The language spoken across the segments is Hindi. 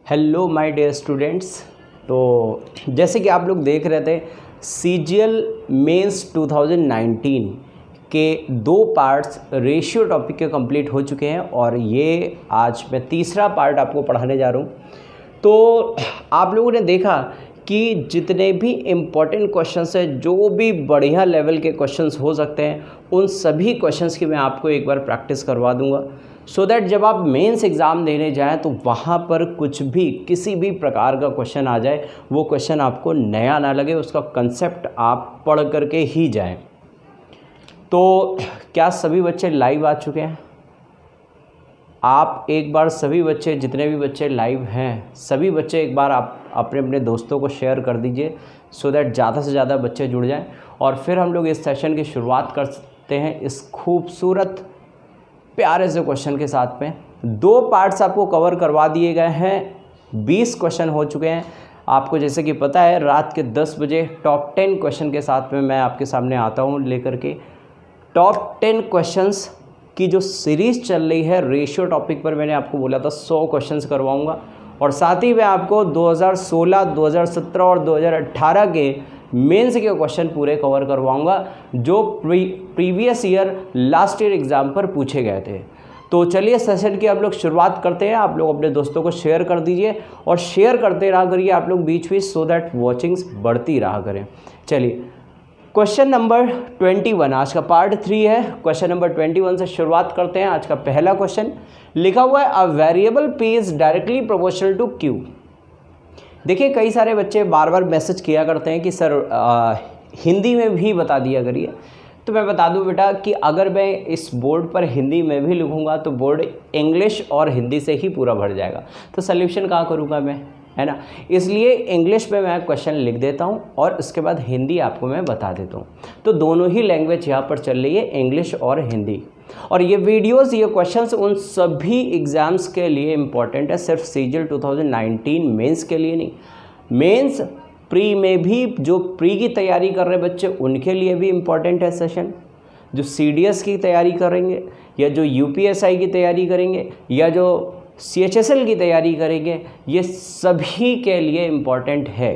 Hello my dear students. तो जैसे कि आप लोग देख रहे थे सीजीएल मेंस 2019 के 2 पार्ट्स रेशियो टॉपिक के कंप्लीट हो चुके हैं और ये आज मैं तीसरा पार्ट आपको पढ़ाने जा रहा हूँ। तो आप लोगों ने देखा कि जितने भी इम्पोर्टेंट क्वेश्चंस हैं, जो भी बढ़िया लेवल के क्वेश्चंस हो सकते हैं, उन सभी क्वेश्चंस की मैं आपको एक बार प्रैक्टिस करवा दूंगा सो दैट जब आप मेंस एग्ज़ाम देने जाएं तो वहाँ पर कुछ भी किसी भी प्रकार का क्वेश्चन आ जाए, वो क्वेश्चन आपको नया ना लगे, उसका कंसेप्ट आप पढ़ करके ही जाएं। तो क्या सभी बच्चे लाइव आ चुके हैं? आप एक बार सभी बच्चे, जितने भी बच्चे लाइव हैं, सभी बच्चे एक बार आप अपने अपने दोस्तों को शेयर कर दीजिए सो दैट ज़्यादा से ज़्यादा बच्चे जुड़ जाएं। और फिर हम लोग इस सेशन की शुरुआत कर सकते हैं इस खूबसूरत प्यारे से क्वेश्चन के साथ में। 2 पार्ट्स आपको कवर करवा दिए गए हैं, 20 क्वेश्चन हो चुके हैं। आपको जैसे कि पता है रात के 10 बजे टॉप 10 क्वेश्चन के साथ में मैं आपके सामने आता हूँ लेकर के। टॉप 10 क्वेश्चंस की जो सीरीज़ चल रही है रेशियो टॉपिक पर, मैंने आपको बोला था 100 क्वेश्चंस करवाऊंगा और साथ ही मैं आपको 2016, 2017 और 2018 के मेंस के क्वेश्चन पूरे कवर करवाऊंगा जो previous year last year exam पर पूछे गए थे। तो चलिए सेशन की आप लोग शुरुआत करते हैं। आप लोग अपने दोस्तों को शेयर कर दीजिए और शेयर करते रहा करिए आप लोग बीच बीच, सो दैट वॉचिंग्स बढ़ती रहा करें। चलिए क्वेश्चन नंबर 21 आज का पार्ट 3 है। क्वेश्चन नंबर 21 से शुरुआत करते हैं। आज का पहला क्वेश्चन लिखा हुआ है a variable P is directly proportional to Q. देखिए कई सारे बच्चे बार बार मैसेज किया करते हैं कि सर हिंदी में भी बता दिया करिए। तो मैं बता दूं बेटा कि अगर मैं इस बोर्ड पर हिंदी में भी लिखूंगा तो बोर्ड इंग्लिश और हिंदी से ही पूरा भर जाएगा, तो सॉल्यूशन कहाँ करूँगा मैं, है ना। इसलिए इंग्लिश में मैं क्वेश्चन लिख देता हूँ और उसके बाद हिंदी आपको मैं बता देता हूँ। तो दोनों ही लैंग्वेज यहाँ पर चल रही है, इंग्लिश और हिंदी। और ये वीडियोस, ये क्वेश्चंस उन सभी एग्ज़ाम्स के लिए इम्पॉर्टेंट है, सिर्फ सीजीएल 2019 मेंस के लिए नहीं। मेंस प्री में भी, जो प्री की तैयारी कर रहे बच्चे उनके लिए भी इम्पॉर्टेंट है सेशन। जो सीडीएस की तैयारी करेंगे या जो यूपीएसआई की तैयारी करेंगे या जो सीएचएसएल की तैयारी करेंगे, ये सभी के लिए इम्पॉर्टेंट है।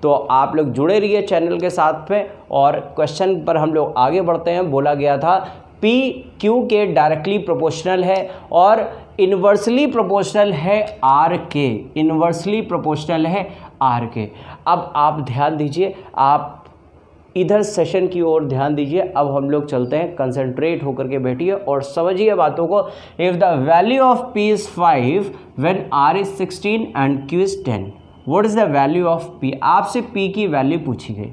तो आप लोग जुड़े रहिए चैनल के साथ में। और क्वेश्चन पर हम लोग आगे बढ़ते हैं। बोला गया था पी क्यू के डायरेक्टली प्रोपोर्शनल है और इन्वर्सली प्रोपोर्शनल है आर के, इन्वर्सली प्रोपोर्शनल है आर के। अब आप ध्यान दीजिए, आप इधर सेशन की ओर ध्यान दीजिए। अब हम लोग चलते हैं, कंसंट्रेट होकर के बैठिए और समझिए बातों को। If the value of P is 5 when R is 16 and Q is 10, what is the value of P. आपसे पी की वैल्यू पूछी गई।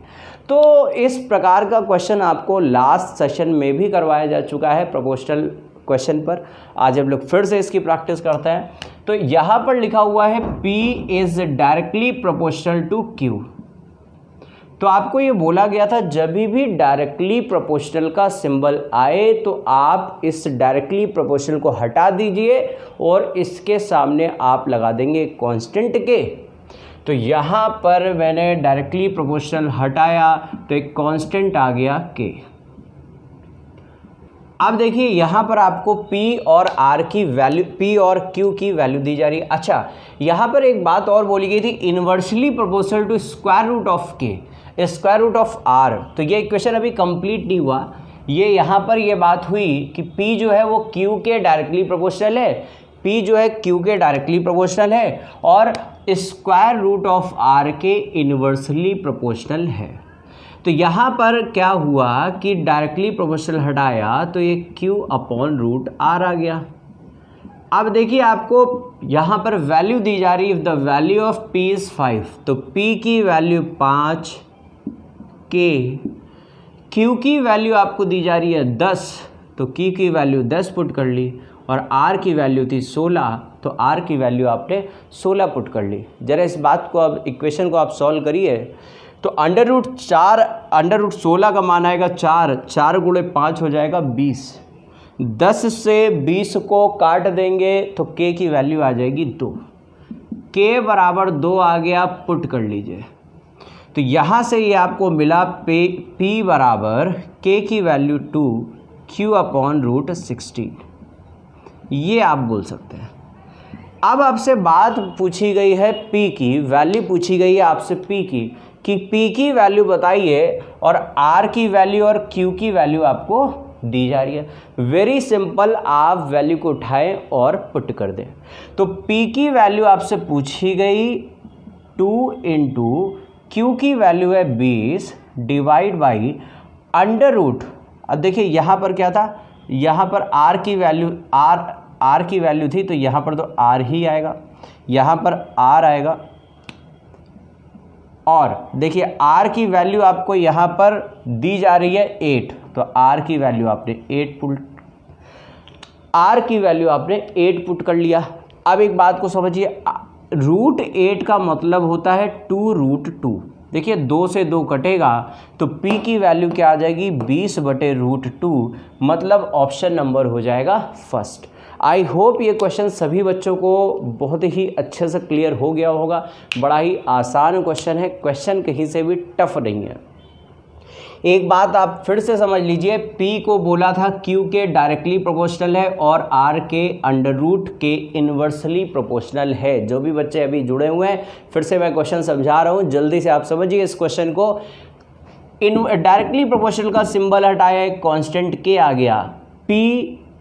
तो इस प्रकार का क्वेश्चन आपको लास्ट सेशन में भी करवाया जा चुका है प्रोपोर्शनल क्वेश्चन पर। आज हम लोग फिर से इसकी प्रैक्टिस करते हैं। तो यहाँ पर लिखा हुआ है P is directly proportional to Q। तो आपको ये बोला गया था जब भी डायरेक्टली प्रोपोर्शनल का सिंबल आए तो आप इस डायरेक्टली प्रोपोर्शनल को हटा दीजिए और इसके सामने आप लगा देंगे कांस्टेंट के। तो यहाँ पर मैंने डायरेक्टली प्रोपोर्शनल हटाया तो एक कांस्टेंट आ गया K। अब देखिए यहाँ पर आपको P और R की वैल्यू, P और Q की वैल्यू दी जा रही है। अच्छा, यहाँ पर एक बात और बोली गई थी, inversely proportional to square root of K, square root of R। तो ये इक्वेशन अभी कंप्लीट नहीं हुआ। ये यहाँ पर ये बात हुई कि P जो है वो Q के डायरेक्टली प्रोपोर्शनल है, P जो है Q के डायरेक्टली प्रोपोर्शनल है और स्क्वायर रूट ऑफ R के इन्वर्सली प्रोपोर्शनल है। तो यहाँ पर क्या हुआ कि डायरेक्टली प्रोपोर्शनल हटाया तो ये Q अपॉन रूट R आ गया। अब देखिए आपको यहाँ पर वैल्यू दी जा रही है, if the value of P is 5, तो P की वैल्यू 5, K, Q की वैल्यू आपको दी जा रही है 10, तो Q की वैल्यू 10 पुट कर ली और R की वैल्यू थी 16, तो R की वैल्यू आपने 16 पुट कर ली। जरा इस बात को, अब इक्वेशन को आप सॉल्व करिए। तो अंडर रूट 16 का मान आएगा 4, 4 गुणे 5 हो जाएगा 20। 10 से 20 को काट देंगे तो K की वैल्यू आ जाएगी 2। K बराबर 2 आ गया, पुट कर लीजिए। तो यहाँ से ये आपको मिला P बराबर K की वैल्यू 2, Q अपॉन रूट 16। ये आप बोल सकते हैं। अब आपसे बात पूछी गई है पी की, वैल्यू पूछी गई है आपसे पी की, कि पी की वैल्यू बताइए और आर की वैल्यू और क्यू की वैल्यू आपको दी जा रही है। वेरी सिंपल, आप वैल्यू को उठाएं और पुट कर दें। तो पी की वैल्यू आपसे पूछी गई 2 इंटू क्यू की वैल्यू है 20 डिवाइड बाई अंडर रूट। अब देखिए यहाँ पर क्या था, यहाँ पर आर की वैल्यू आर की वैल्यू थी, तो यहाँ पर तो आर ही आएगा, यहाँ पर आर आएगा, और देखिए आर की वैल्यू आपको यहाँ पर दी जा रही है 8, तो आर की वैल्यू आपने 8 पुट कर लिया। अब एक बात को समझिए, रूट 8 का मतलब होता है 2√2। देखिए 2 से 2 कटेगा तो p की वैल्यू क्या आ जाएगी, 20/√2, मतलब ऑप्शन नंबर हो जाएगा फर्स्ट। आई होप ये क्वेश्चन सभी बच्चों को बहुत ही अच्छे से क्लियर हो गया होगा। बड़ा ही आसान क्वेश्चन है, क्वेश्चन कहीं से भी टफ नहीं है। एक बात आप फिर से समझ लीजिए, P को बोला था Q के डायरेक्टली प्रोपोर्शनल है और R के अंडर रूट के इन्वर्सली प्रोपोर्शनल है। जो भी बच्चे अभी जुड़े हुए हैं, फिर से मैं क्वेश्चन समझा रहा हूँ, जल्दी से आप समझिए इस क्वेश्चन को। डायरेक्टली प्रोपोर्शनल का सिंबल हटाया, एक कांस्टेंट K आ गया, P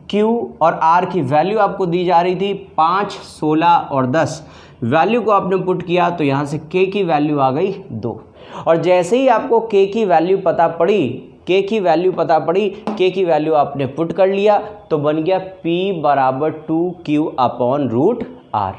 Q और R की वैल्यू आपको दी जा रही थी 5, 16 और 10। वैल्यू को आपने पुट किया तो यहाँ से K की वैल्यू आ गई 2, और जैसे ही आपको K की वैल्यू पता पड़ी, K की वैल्यू आपने पुट कर लिया तो बन गया P = 2Q/√R।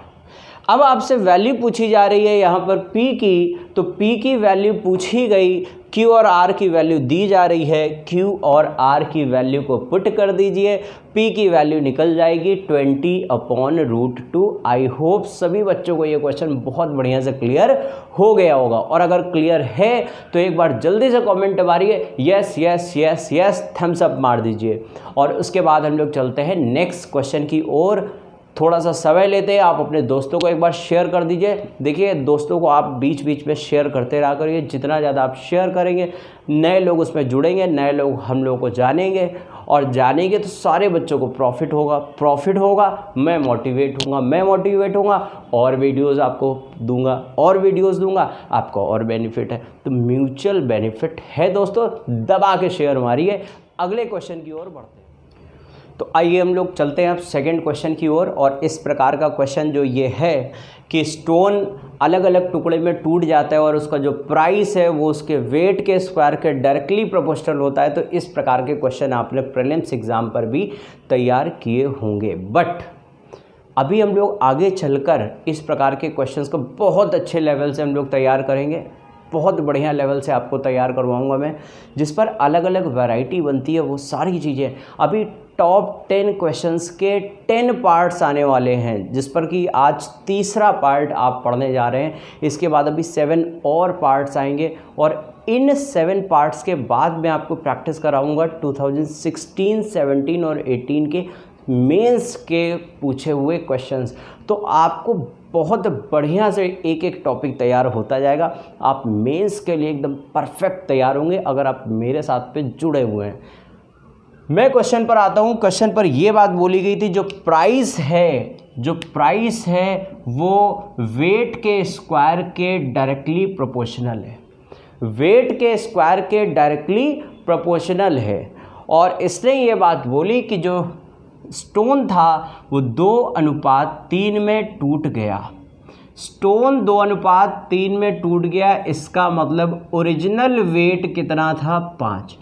अब आपसे वैल्यू पूछी जा रही है यहाँ पर P की, तो P की वैल्यू पूछी गई, Q और R की वैल्यू दी जा रही है, Q और R की वैल्यू को पुट कर दीजिए, P की वैल्यू निकल जाएगी 20/√2। आई होप सभी बच्चों को ये क्वेश्चन बहुत बढ़िया से क्लियर हो गया होगा, और अगर क्लियर है तो एक बार जल्दी से कमेंट मारिए yes yes yes yes, thumbs up मार दीजिए। और उसके बाद हम लोग चलते हैं नेक्स्ट क्वेश्चन की ओर। थोड़ा सा समय लेते हैं, आप अपने दोस्तों को एक बार शेयर कर दीजिए। देखिए दोस्तों को आप बीच बीच में शेयर करते रहा करिए, जितना ज़्यादा आप शेयर करेंगे नए लोग उसमें जुड़ेंगे, नए लोग हम लोगों को जानेंगे, और जानेंगे तो सारे बच्चों को प्रॉफिट होगा, मैं मोटिवेट होऊंगा, और वीडियोज़ आपको दूंगा, आपको और बेनिफिट है, तो म्यूचुअल बेनिफिट है दोस्तों। दबा के शेयर मारिए। अगले क्वेश्चन की ओर बढ़ते हैं। तो आइए हम लोग चलते हैं अब सेकंड क्वेश्चन की ओर। और इस प्रकार का क्वेश्चन जो ये है कि स्टोन अलग अलग टुकड़े में टूट जाता है और उसका जो प्राइस है वो उसके वेट के स्क्वायर के डायरेक्टली प्रोपोर्शनल होता है। तो इस प्रकार के क्वेश्चन आपने प्रीलिम्स एग्जाम पर भी तैयार किए होंगे, बट अभी हम लोग आगे चलकर इस प्रकार के क्वेश्चंस को बहुत अच्छे लेवल से हम लोग तैयार करेंगे। बहुत बढ़िया लेवल से आपको तैयार करवाऊंगा मैं, जिस पर अलग अलग वैरायटी बनती है, वो सारी चीज़ें। अभी टॉप 10 क्वेश्चंस के 10 पार्ट्स आने वाले हैं, जिस पर कि आज तीसरा पार्ट आप पढ़ने जा रहे हैं। इसके बाद अभी 7 और पार्ट्स आएंगे, और इन 7 पार्ट्स के बाद मैं आपको प्रैक्टिस कराऊंगा 2016, 17 और 18 के मेंस के पूछे हुए क्वेश्चंस। तो आपको बहुत बढ़िया से एक एक टॉपिक तैयार होता जाएगा। आप मेंस के लिए एकदम परफेक्ट तैयार होंगे अगर आप मेरे साथ पे जुड़े हुए हैं। मैं क्वेश्चन पर आता हूँ। क्वेश्चन पर यह बात बोली गई थी, जो प्राइस है वो वेट के स्क्वायर के डायरेक्टली प्रोपोर्शनल है, वेट के स्क्वायर के डायरेक्टली प्रोपोर्शनल है। और इसने ये बात बोली कि जो स्टोन था वो 2:3 में टूट गया। स्टोन 2:3 में टूट गया, इसका मतलब ओरिजिनल वेट कितना था, 5।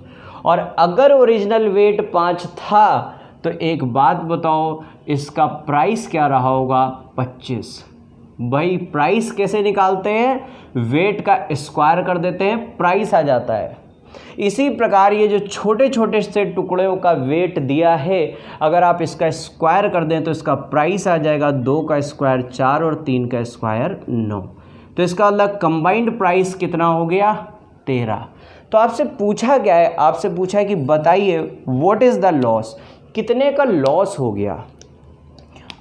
और अगर ओरिजिनल वेट 5 था तो एक बात बताओ, इसका प्राइस क्या रहा होगा, 25। भाई प्राइस कैसे निकालते हैं, वेट का स्क्वायर कर देते हैं, प्राइस आ जाता है। इसी प्रकार ये जो छोटे छोटे से टुकड़ों का वेट दिया है, अगर आप इसका स्क्वायर कर दें तो इसका प्राइस आ जाएगा 2 का स्क्वायर 4 और 3 का स्क्वायर 9। तो इसका मतलब कंबाइंड प्राइस कितना हो गया, 13। तो आपसे पूछा क्या है, आपसे पूछा है कि बताइए व्हाट इज़ द लॉस, कितने का लॉस हो गया।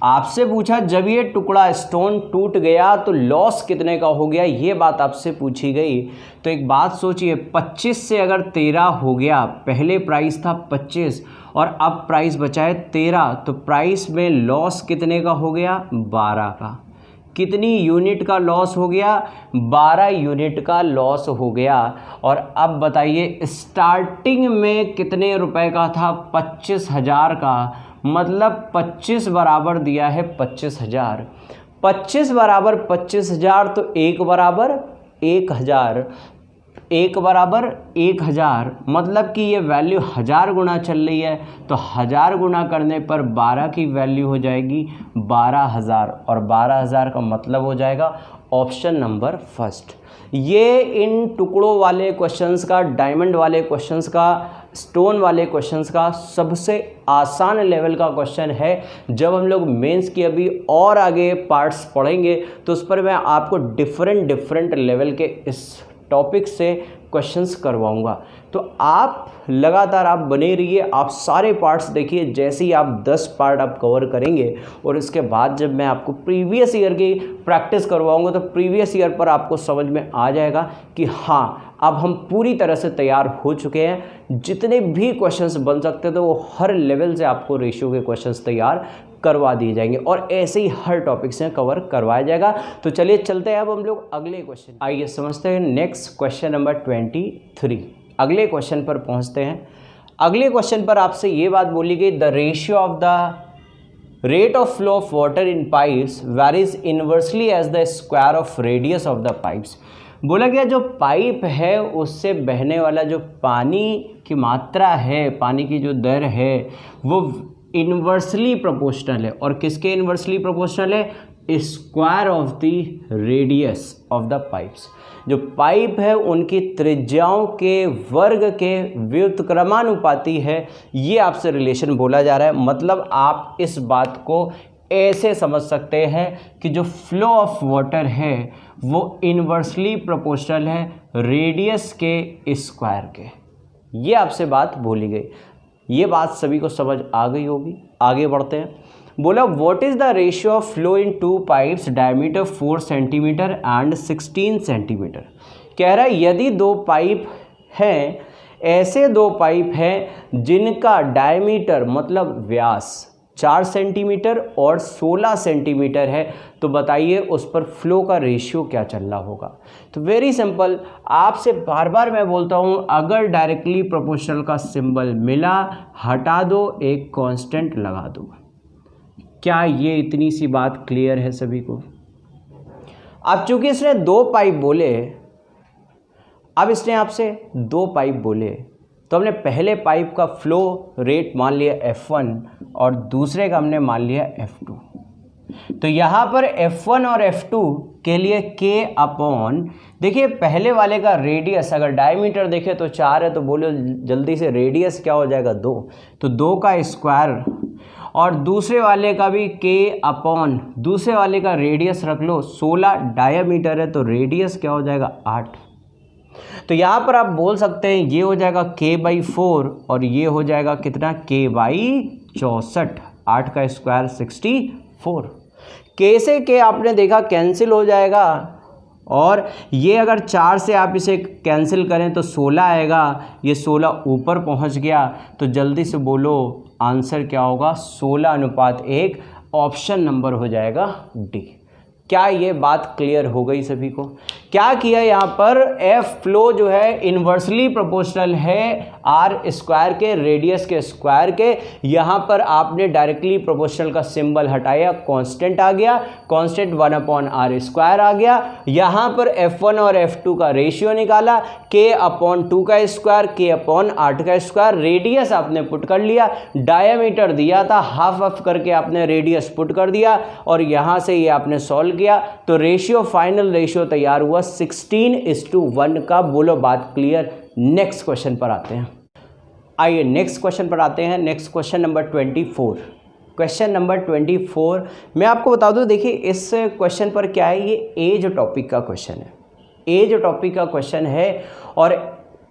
आपसे पूछा जब ये टुकड़ा स्टोन टूट गया तो लॉस कितने का हो गया, ये बात आपसे पूछी गई। तो एक बात सोचिए, 25 से अगर 13 हो गया, पहले प्राइस था 25 और अब प्राइस बचा है 13, तो प्राइस में लॉस कितने का हो गया, 12 का। कितनी यूनिट का लॉस हो गया, 12 यूनिट का लॉस हो गया। और अब बताइए स्टार्टिंग में कितने रुपए का था, 25,000 का, मतलब 25 बराबर दिया है 25,000, 25 बराबर 25,000, तो 1 बराबर 1,000, 1 बराबर 1,000, मतलब कि ये वैल्यू 1000 गुना चल रही है, तो 1000 गुना करने पर 12 की वैल्यू हो जाएगी 12,000, और 12,000 का मतलब हो जाएगा ऑप्शन नंबर फर्स्ट। ये इन टुकड़ों वाले क्वेश्चंस का, डायमंड वाले क्वेश्चंस का, स्टोन वाले क्वेश्चंस का सबसे आसान लेवल का क्वेश्चन है। जब हम लोग मेंस की अभी और आगे पार्ट्स पढ़ेंगे तो उस पर मैं आपको डिफरेंट लेवल के इस टॉपिक से क्वेश्चंस करवाऊंगा। तो आप लगातार आप बने रहिए, आप सारे पार्ट्स देखिए। जैसे ही आप 10 पार्ट आप कवर करेंगे और इसके बाद जब मैं आपको प्रीवियस ईयर की प्रैक्टिस करवाऊंगा तो प्रीवियस ईयर पर आपको समझ में आ जाएगा कि हाँ अब हम पूरी तरह से तैयार हो चुके हैं। जितने भी क्वेश्चंस बन सकते थे वो हर लेवल से आपको रेशियो के क्वेश्चंस तैयार करवा दिए जाएंगे और ऐसे ही हर टॉपिक से कवर करवाया जाएगा। तो चलिए चलते हैं अब हम लोग अगले क्वेश्चन, आइए समझते हैं नेक्स्ट क्वेश्चन नंबर 23। अगले क्वेश्चन पर पहुंचते हैं। अगले क्वेश्चन पर आपसे ये बात बोली गई, the ratio of the rate of flow of water in pipes varies inversely as the square of radius of the pipes. बोला गया जो पाइप है उससे बहने वाला जो पानी की मात्रा है, पानी की जो दर है वो इन्वर्सली प्रोपोर्शनल है। और किसके इन्वर्सली प्रोपोर्शनल है, square of the radius of the pipes. जो पाइप है उनकी त्रिज्याओं के वर्ग के व्युत्क्रमानुपाती है, ये आपसे रिलेशन बोला जा रहा है। मतलब आप इस बात को ऐसे समझ सकते हैं कि जो फ्लो ऑफ वाटर है वो इन्वर्सली प्रोपोर्शनल है रेडियस के स्क्वायर के। ये आपसे बात बोली गई, ये बात सभी को समझ आ गई होगी। आगे बढ़ते हैं। बोला what is the ratio of flow in 2 pipes diameter 4 centimetre and 16 centimetre. कह रहा है यदि 2 पाइप हैं, ऐसे 2 पाइप हैं जिनका डायमीटर मतलब व्यास 4 सेंटीमीटर और 16 सेंटीमीटर है, तो बताइए उस पर फ्लो का रेशियो क्या चल रहा होगा। तो वेरी सिंपल, आपसे बार बार मैं बोलता हूँ, अगर डायरेक्टली प्रोपोर्शनल का सिंबल मिला हटा दो, एक कांस्टेंट लगा दो। क्या ये इतनी सी बात क्लियर है सभी को। अब चूंकि इसने 2 पाइप बोले, अब इसने आपसे 2 पाइप बोले, तो हमने पहले पाइप का फ्लो रेट मान लिया F1 और दूसरे का हमने मान लिया F2। तो यहाँ पर F1 और F2 के लिए K अपॉन, देखिए पहले वाले का रेडियस अगर डायमीटर देखे तो 4 है, तो बोलो जल्दी से रेडियस क्या हो जाएगा 2, तो 2 का स्क्वायर, और दूसरे वाले का भी K अपॉन दूसरे वाले का रेडियस रख लो 16 डायमीटर है, तो रेडियस क्या हो जाएगा 8। तो यहाँ पर आप बोल सकते हैं ये हो जाएगा K/4 और ये हो जाएगा कितना K/64, 8 का स्क्वायर 64। K से K आपने देखा कैंसिल हो जाएगा, और ये अगर 4 से आप इसे कैंसिल करें तो 16 आएगा, ये 16 ऊपर पहुँच गया, तो जल्दी से बोलो आंसर क्या होगा, 16:1। ऑप्शन नंबर हो जाएगा डी। क्या ये बात क्लियर हो गई सभी को। क्या किया यहाँ पर, एफ फ्लो जो है इन्वर्सली प्रोपोर्शनल है आर स्क्वायर के, रेडियस के स्क्वायर के। यहाँ पर आपने डायरेक्टली प्रोपोर्शनल का सिंबल हटाया, कांस्टेंट आ गया, कांस्टेंट 1/r² आ गया। यहाँ पर F1 और F2 का रेशियो निकाला, K/2 का स्क्वायर, K/8 का स्क्वायर। रेडियस आपने पुट कर लिया, डायमीटर दिया था, हाफ ऑफ करके आपने रेडियस पुट कर दिया, और यहाँ से ये आपने सॉल्व किया, तो रेशियो, फाइनल रेशियो तैयार हुआ 16:1 का। बोलो बात क्लियर। नेक्स्ट क्वेश्चन पर आते हैं। आइए नेक्स्ट क्वेश्चन पर आते हैं। Next question number 24। Question number 24 मैं आपको बता दूं, देखिए इस क्वेश्चन पर क्या है, ये एज टॉपिक का क्वेश्चन है। एज टॉपिक का क्वेश्चन है, और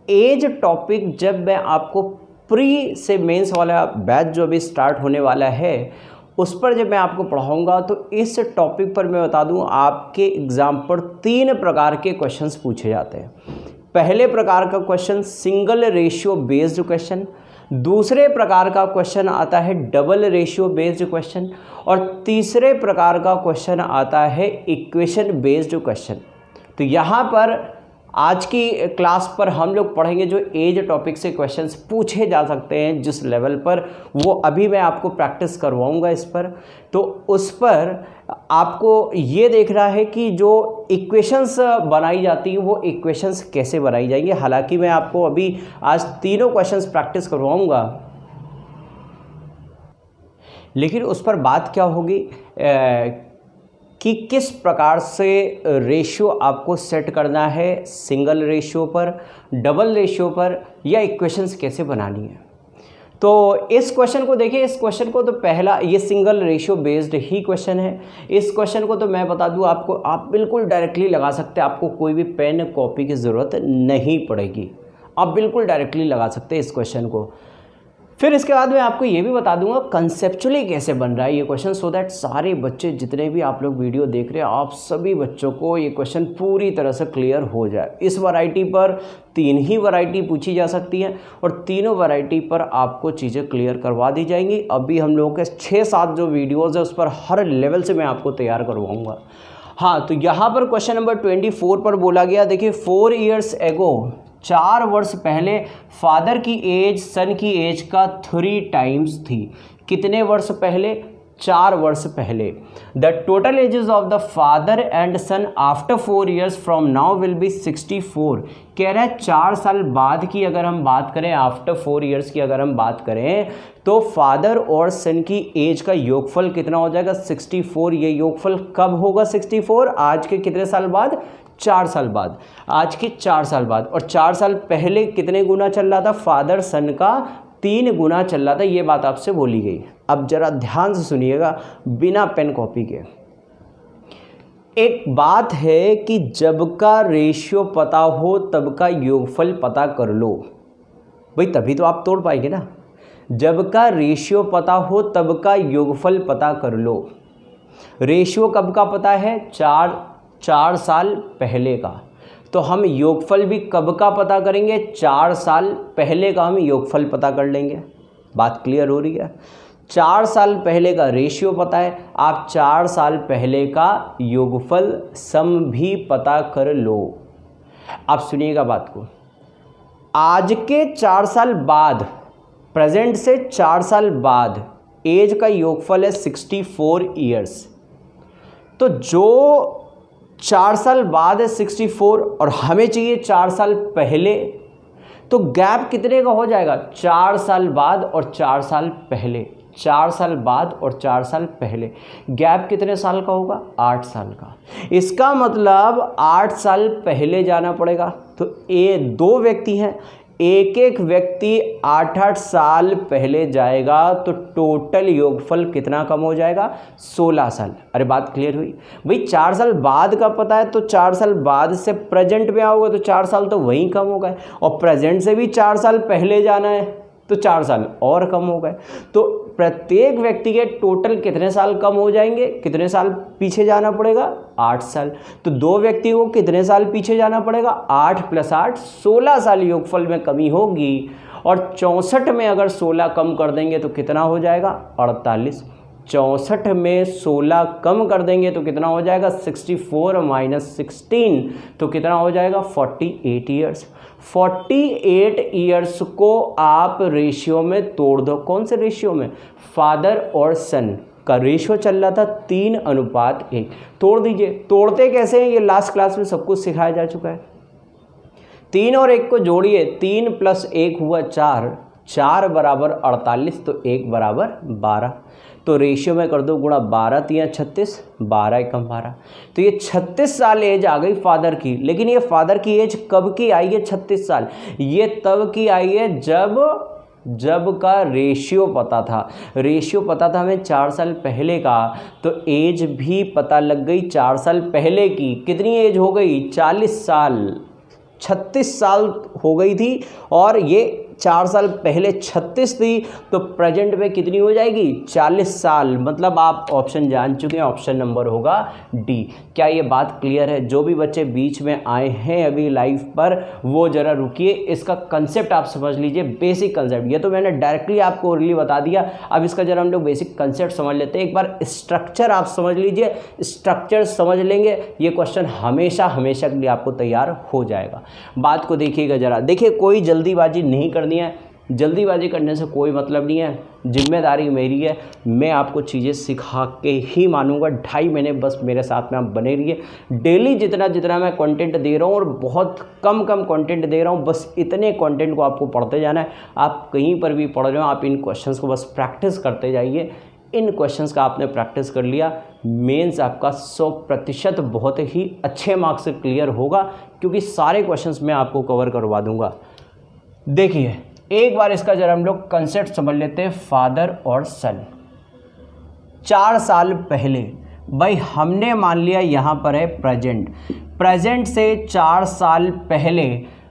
एज टॉपिक जब मैं आपको प्री से मेंस वाला बैच जो अभी स्टार्ट होने वाला है उस पर जब मैं आपको पढ़ाऊंगा तो इस टॉपिक पर मैं बता दूं आपके एग्ज़ाम पर 3 प्रकार के क्वेश्चंस पूछे जाते हैं। पहले प्रकार का question single ratio based question, दूसरे प्रकार का क्वेश्चन आता है डबल रेशियो बेस्ड क्वेश्चन, और तीसरे प्रकार का क्वेश्चन आता है इक्वेशन बेस्ड क्वेश्चन। तो यहाँ पर आज की क्लास पर हम लोग पढ़ेंगे जो एज टॉपिक से क्वेश्चंस पूछे जा सकते हैं जिस लेवल पर, वो अभी मैं आपको प्रैक्टिस करवाऊंगा इस पर। तो उस पर आपको ये देखना है कि जो इक्वेशंस बनाई जाती हैं वो इक्वेशंस कैसे बनाई जाएंगे। हालांकि मैं आपको अभी आज तीनों क्वेश्चंस प्रैक्टिस करवाऊंगा, लेकिन उस पर बात क्या होगी कि किस प्रकार से रेशियो आपको सेट करना है, सिंगल रेशियो पर, डबल रेशियो पर, या इक्वेशंस कैसे बनानी है। तो इस क्वेश्चन को देखिए, इस क्वेश्चन को तो पहला ये सिंगल रेशियो बेस्ड ही क्वेश्चन है। इस क्वेश्चन को तो मैं बता दूं आपको, आप बिल्कुल डायरेक्टली लगा सकते हैं, आपको कोई भी पेन कॉपी की ज़रूरत नहीं पड़ेगी, आप बिल्कुल डायरेक्टली लगा सकते हैं इस क्वेश्चन को। फिर इसके बाद मैं आपको ये भी बता दूंगा कंसेप्चुअली कैसे बन रहा है ये क्वेश्चन, सो दैट सारे बच्चे जितने भी आप लोग वीडियो देख रहे हैं आप सभी बच्चों को ये क्वेश्चन पूरी तरह से क्लियर हो जाए। इस वैरायटी पर 3 ही वैरायटी पूछी जा सकती है और तीनों वैरायटी पर आपको चीज़ें क्लियर करवा दी जाएंगी। अभी हम लोगों के 6-7 जो वीडियोज़ है उस पर हर लेवल से मैं आपको तैयार करवाऊँगा। हाँ, तो यहाँ पर क्वेश्चन नंबर 24 पर बोला गया, देखिए 4 ईयर्स एगो, 4 वर्ष पहले फादर की एज सन की एज का 3 टाइम्स थी। कितने वर्ष पहले? 4 वर्ष पहले। The total ages of the father and son after 4 years from now will be 64। कह रहा है 4 साल बाद की अगर हम बात करें, आफ्टर 4 ईयर्स की अगर हम बात करें, तो फादर और सन की एज का योगफल कितना हो जाएगा? 64। ये योगफल कब होगा 64? आज के कितने साल बाद? 4 साल बाद। आज के 4 साल बाद। और 4 साल पहले कितने गुना चल रहा था? फादर सन का 3 गुना चल रहा था। ये बात आपसे बोली गई। अब जरा ध्यान से सुनिएगा बिना पेन कॉपी के। एक बात है कि जब का रेशियो पता हो तब का योगफल पता कर लो भाई, तभी तो आप तोड़ पाएंगे ना। जब का रेशियो पता हो तब का योगफल पता कर लो। रेशियो कब का पता है? 4 साल पहले का। तो हम योगफल भी कब का पता करेंगे? 4 साल पहले का हम योगफल पता कर लेंगे। बात क्लियर हो रही है? 4 साल पहले का रेशियो पता है, आप 4 साल पहले का योगफल सम भी पता कर लो। आप सुनिएगा बात को। आज के 4 साल बाद, प्रेजेंट से 4 साल बाद एज का योगफल है 64 ईयर्स। तो जो 4 साल बाद है 64 और हमें चाहिए 4 साल पहले, तो गैप कितने का हो जाएगा? 4 साल बाद और 4 साल पहले। 4 साल बाद और 4 साल पहले गैप कितने साल का होगा? 8 साल का। इसका मतलब 8 साल पहले जाना पड़ेगा। तो ये 2 व्यक्ति हैं, एक एक व्यक्ति 8-8 साल पहले जाएगा, तो टोटल योगफल कितना कम हो जाएगा? 16 साल। अरे बात क्लियर हुई भाई? 4 साल बाद का पता है तो 4 साल बाद से प्रेजेंट में आओगे तो 4 साल तो वहीं कम हो गए, और प्रेजेंट से भी 4 साल पहले जाना है तो 4 साल और कम हो गए। तो प्रत्येक व्यक्ति के टोटल कितने साल कम हो जाएंगे? कितने साल पीछे जाना पड़ेगा? 8 साल। तो 2 व्यक्तियों को कितने साल पीछे जाना पड़ेगा? 8 + 8 16 साल योगफल में कमी होगी। और 64 में अगर 16 कम कर देंगे तो कितना हो जाएगा? 48। 64 में 16 कम कर देंगे तो कितना हो जाएगा? 64 - 16 तो कितना हो जाएगा? 48 ईयर्स। 48 ईयर्स को आप रेशियो में तोड़ दो। कौन से रेशियो में? फादर और सन का रेशियो चल रहा था 3:1। तोड़ दीजिए। तोड़ते कैसे हैं ये लास्ट क्लास में सब कुछ सिखाया जा चुका है। 3 और 1 को जोड़िए, 3 + 1 हुआ 4, 4 = 48, तो 1 = 12। तो रेशियो में कर दो गुणा, 12 × 3 = 36, 12 × 1 = 12। तो ये 36 साल एज आ गई फादर की। लेकिन ये फादर की एज कब की आई है? 36 साल। ये तब की आई है जब का रेशियो पता था। रेशियो पता था हमें 4 साल पहले का, तो एज भी पता लग गई 4 साल पहले की। कितनी एज हो गई? 40 साल। 36 साल हो गई थी। और ये 4 साल पहले 36 थी तो प्रेजेंट में कितनी हो जाएगी 40 साल। मतलब आप ऑप्शन जान चुके हैं, ऑप्शन नंबर होगा डी। क्या ये बात क्लियर है? जो भी बच्चे बीच में आए हैं अभी लाइव पर वो ज़रा रुकिए, इसका कंसेप्ट आप समझ लीजिए, बेसिक कंसेप्ट। ये तो मैंने डायरेक्टली आपको ओरली बता दिया, अब इसका जरा हम लोग बेसिक कंसेप्ट समझ लेते हैं। एक बार स्ट्रक्चर आप समझ लीजिए, स्ट्रक्चर समझ लेंगे ये क्वेश्चन हमेशा हमेशा के लिए आपको तैयार हो जाएगा। बात को देखिएगा जरा, देखिए कोई जल्दीबाजी नहीं करनी है, जल्दीबाजी करने से कोई मतलब नहीं है, जिम्मेदारी मेरी है, मैं आपको चीज़ें सिखा के ही मानूंगा। 2.5 महीने बस मेरे साथ में आप बने रहिए। डेली जितना जितना मैं कंटेंट दे रहा हूँ और बहुत कम कंटेंट दे रहा हूँ, बस इतने कंटेंट को आपको पढ़ते जाना है। आप कहीं पर भी पढ़ रहे हो, आप इन क्वेश्चंस को बस प्रैक्टिस करते जाइए। इन क्वेश्चंस का आपने प्रैक्टिस कर लिया, मेंस आपका 100% बहुत ही अच्छे मार्क्स से क्लियर होगा, क्योंकि सारे क्वेश्चंस मैं आपको कवर करवा दूंगा। देखिए एक बार इसका जरा हम लोग कंसेप्ट समझ लेते हैं, फादर और सन। 4 साल पहले, भाई हमने मान लिया यहाँ पर है प्रेजेंट, प्रेजेंट से 4 साल पहले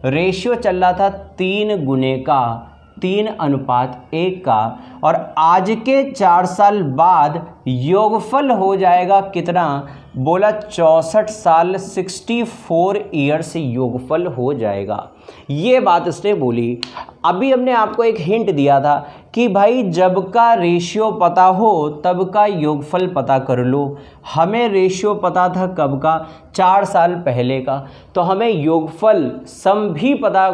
रेशियो चल रहा था 3 गुने का, 3:1 का, और आज के 4 साल बाद योगफल हो जाएगा कितना, बोला 64 साल, 64 ईयर्स योगफल हो जाएगा। ये बात इसने बोली। अभी हमने आपको एक हिंट दिया था कि भाई जब का रेशियो पता हो तब का योगफल पता कर लो। हमें रेशियो पता था कब का, 4 साल पहले का, तो हमें योगफल सम भी पता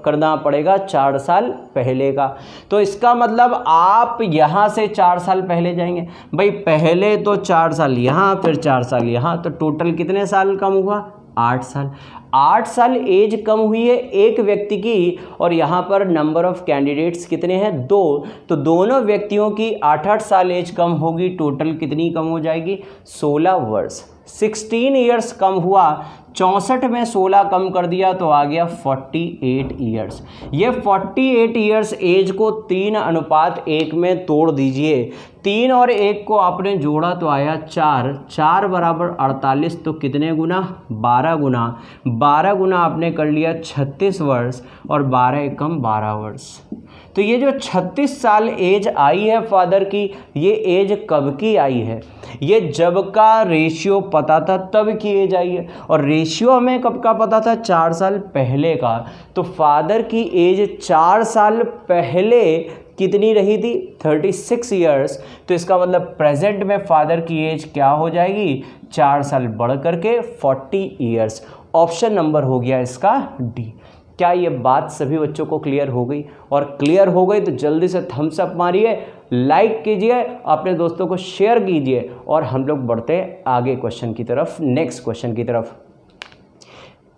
करना पड़ेगा 4 साल पहले का। तो इसका मतलब आप यहाँ से 4 साल पहले जाएंगे, भाई पहले तो 4 साल यहाँ, फिर 4 साल यहाँ, तो टोटल कितने साल कम हुआ, 8 साल। 8 साल एज कम हुई है एक व्यक्ति की, और यहाँ पर नंबर ऑफ कैंडिडेट्स कितने हैं, 2, तो दोनों व्यक्तियों की 8-8 साल एज कम होगी, टोटल कितनी कम हो जाएगी, 16 वर्ष। 16 ईयर्स कम हुआ, 64 में 16 कम कर दिया तो आ गया 48 ईयर्स। ये 48 ईयर्स एज को 3:1 में तोड़ दीजिए। 3 और 1 को आपने जोड़ा तो आया 4, 4 बराबर 48, तो कितने गुना, 12 गुना, 12 गुना आपने कर लिया 36 वर्ष, और 12 एकम 12 वर्ष। तो ये जो 36 साल एज आई है फादर की, ये एज कब की आई है, ये जब का रेशियो पता था तब की एज आई है। और रेशियो हमें कब का पता था, 4 साल पहले का। तो फादर की एज 4 साल पहले कितनी रही थी, 36 ईयर्स। तो इसका मतलब प्रेजेंट में फादर की एज क्या हो जाएगी, 4 साल बढ़ करके 40 ईयर्स। ऑप्शन नंबर हो गया इसका डी। क्या ये बात सभी बच्चों को क्लियर हो गई? और क्लियर हो गई तो जल्दी से थम्स अप मारिए, लाइक कीजिए, अपने दोस्तों को शेयर कीजिए, और हम लोग बढ़ते हैं आगे क्वेश्चन की तरफ, नेक्स्ट क्वेश्चन की तरफ।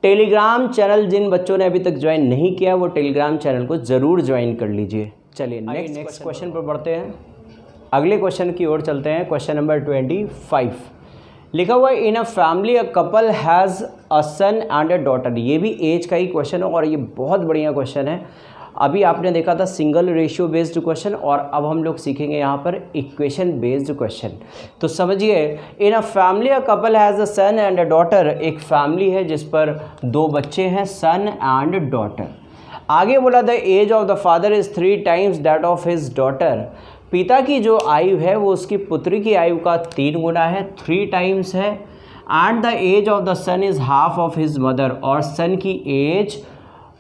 टेलीग्राम चैनल जिन बच्चों ने अभी तक ज्वाइन नहीं किया वो टेलीग्राम चैनल को ज़रूर ज्वाइन कर लीजिए। चलिए नेक्स्ट क्वेश्चन पर बढ़ते हैं, अगले क्वेश्चन की ओर चलते हैं। क्वेश्चन नंबर 25 लिखा हुआ है, in a family a couple has a son and a daughter. ये भी एज का ही क्वेश्चन है और ये बहुत बढ़िया क्वेश्चन है। अभी आपने देखा था सिंगल रेशियो बेस्ड क्वेश्चन, और अब हम लोग सीखेंगे यहाँ पर इक्वेशन बेस्ड क्वेश्चन। तो समझिए, in a family a couple has a son and a daughter. एक फैमिली है जिस पर 2 बच्चे हैं, सन एंड डॉटर। आगे बोला the age of the father is 3 times that of his daughter. पिता की जो आयु है वो उसकी पुत्री की आयु का 3 गुना है, 3 टाइम्स है। And the age of the son is half of his mother. और सन की एज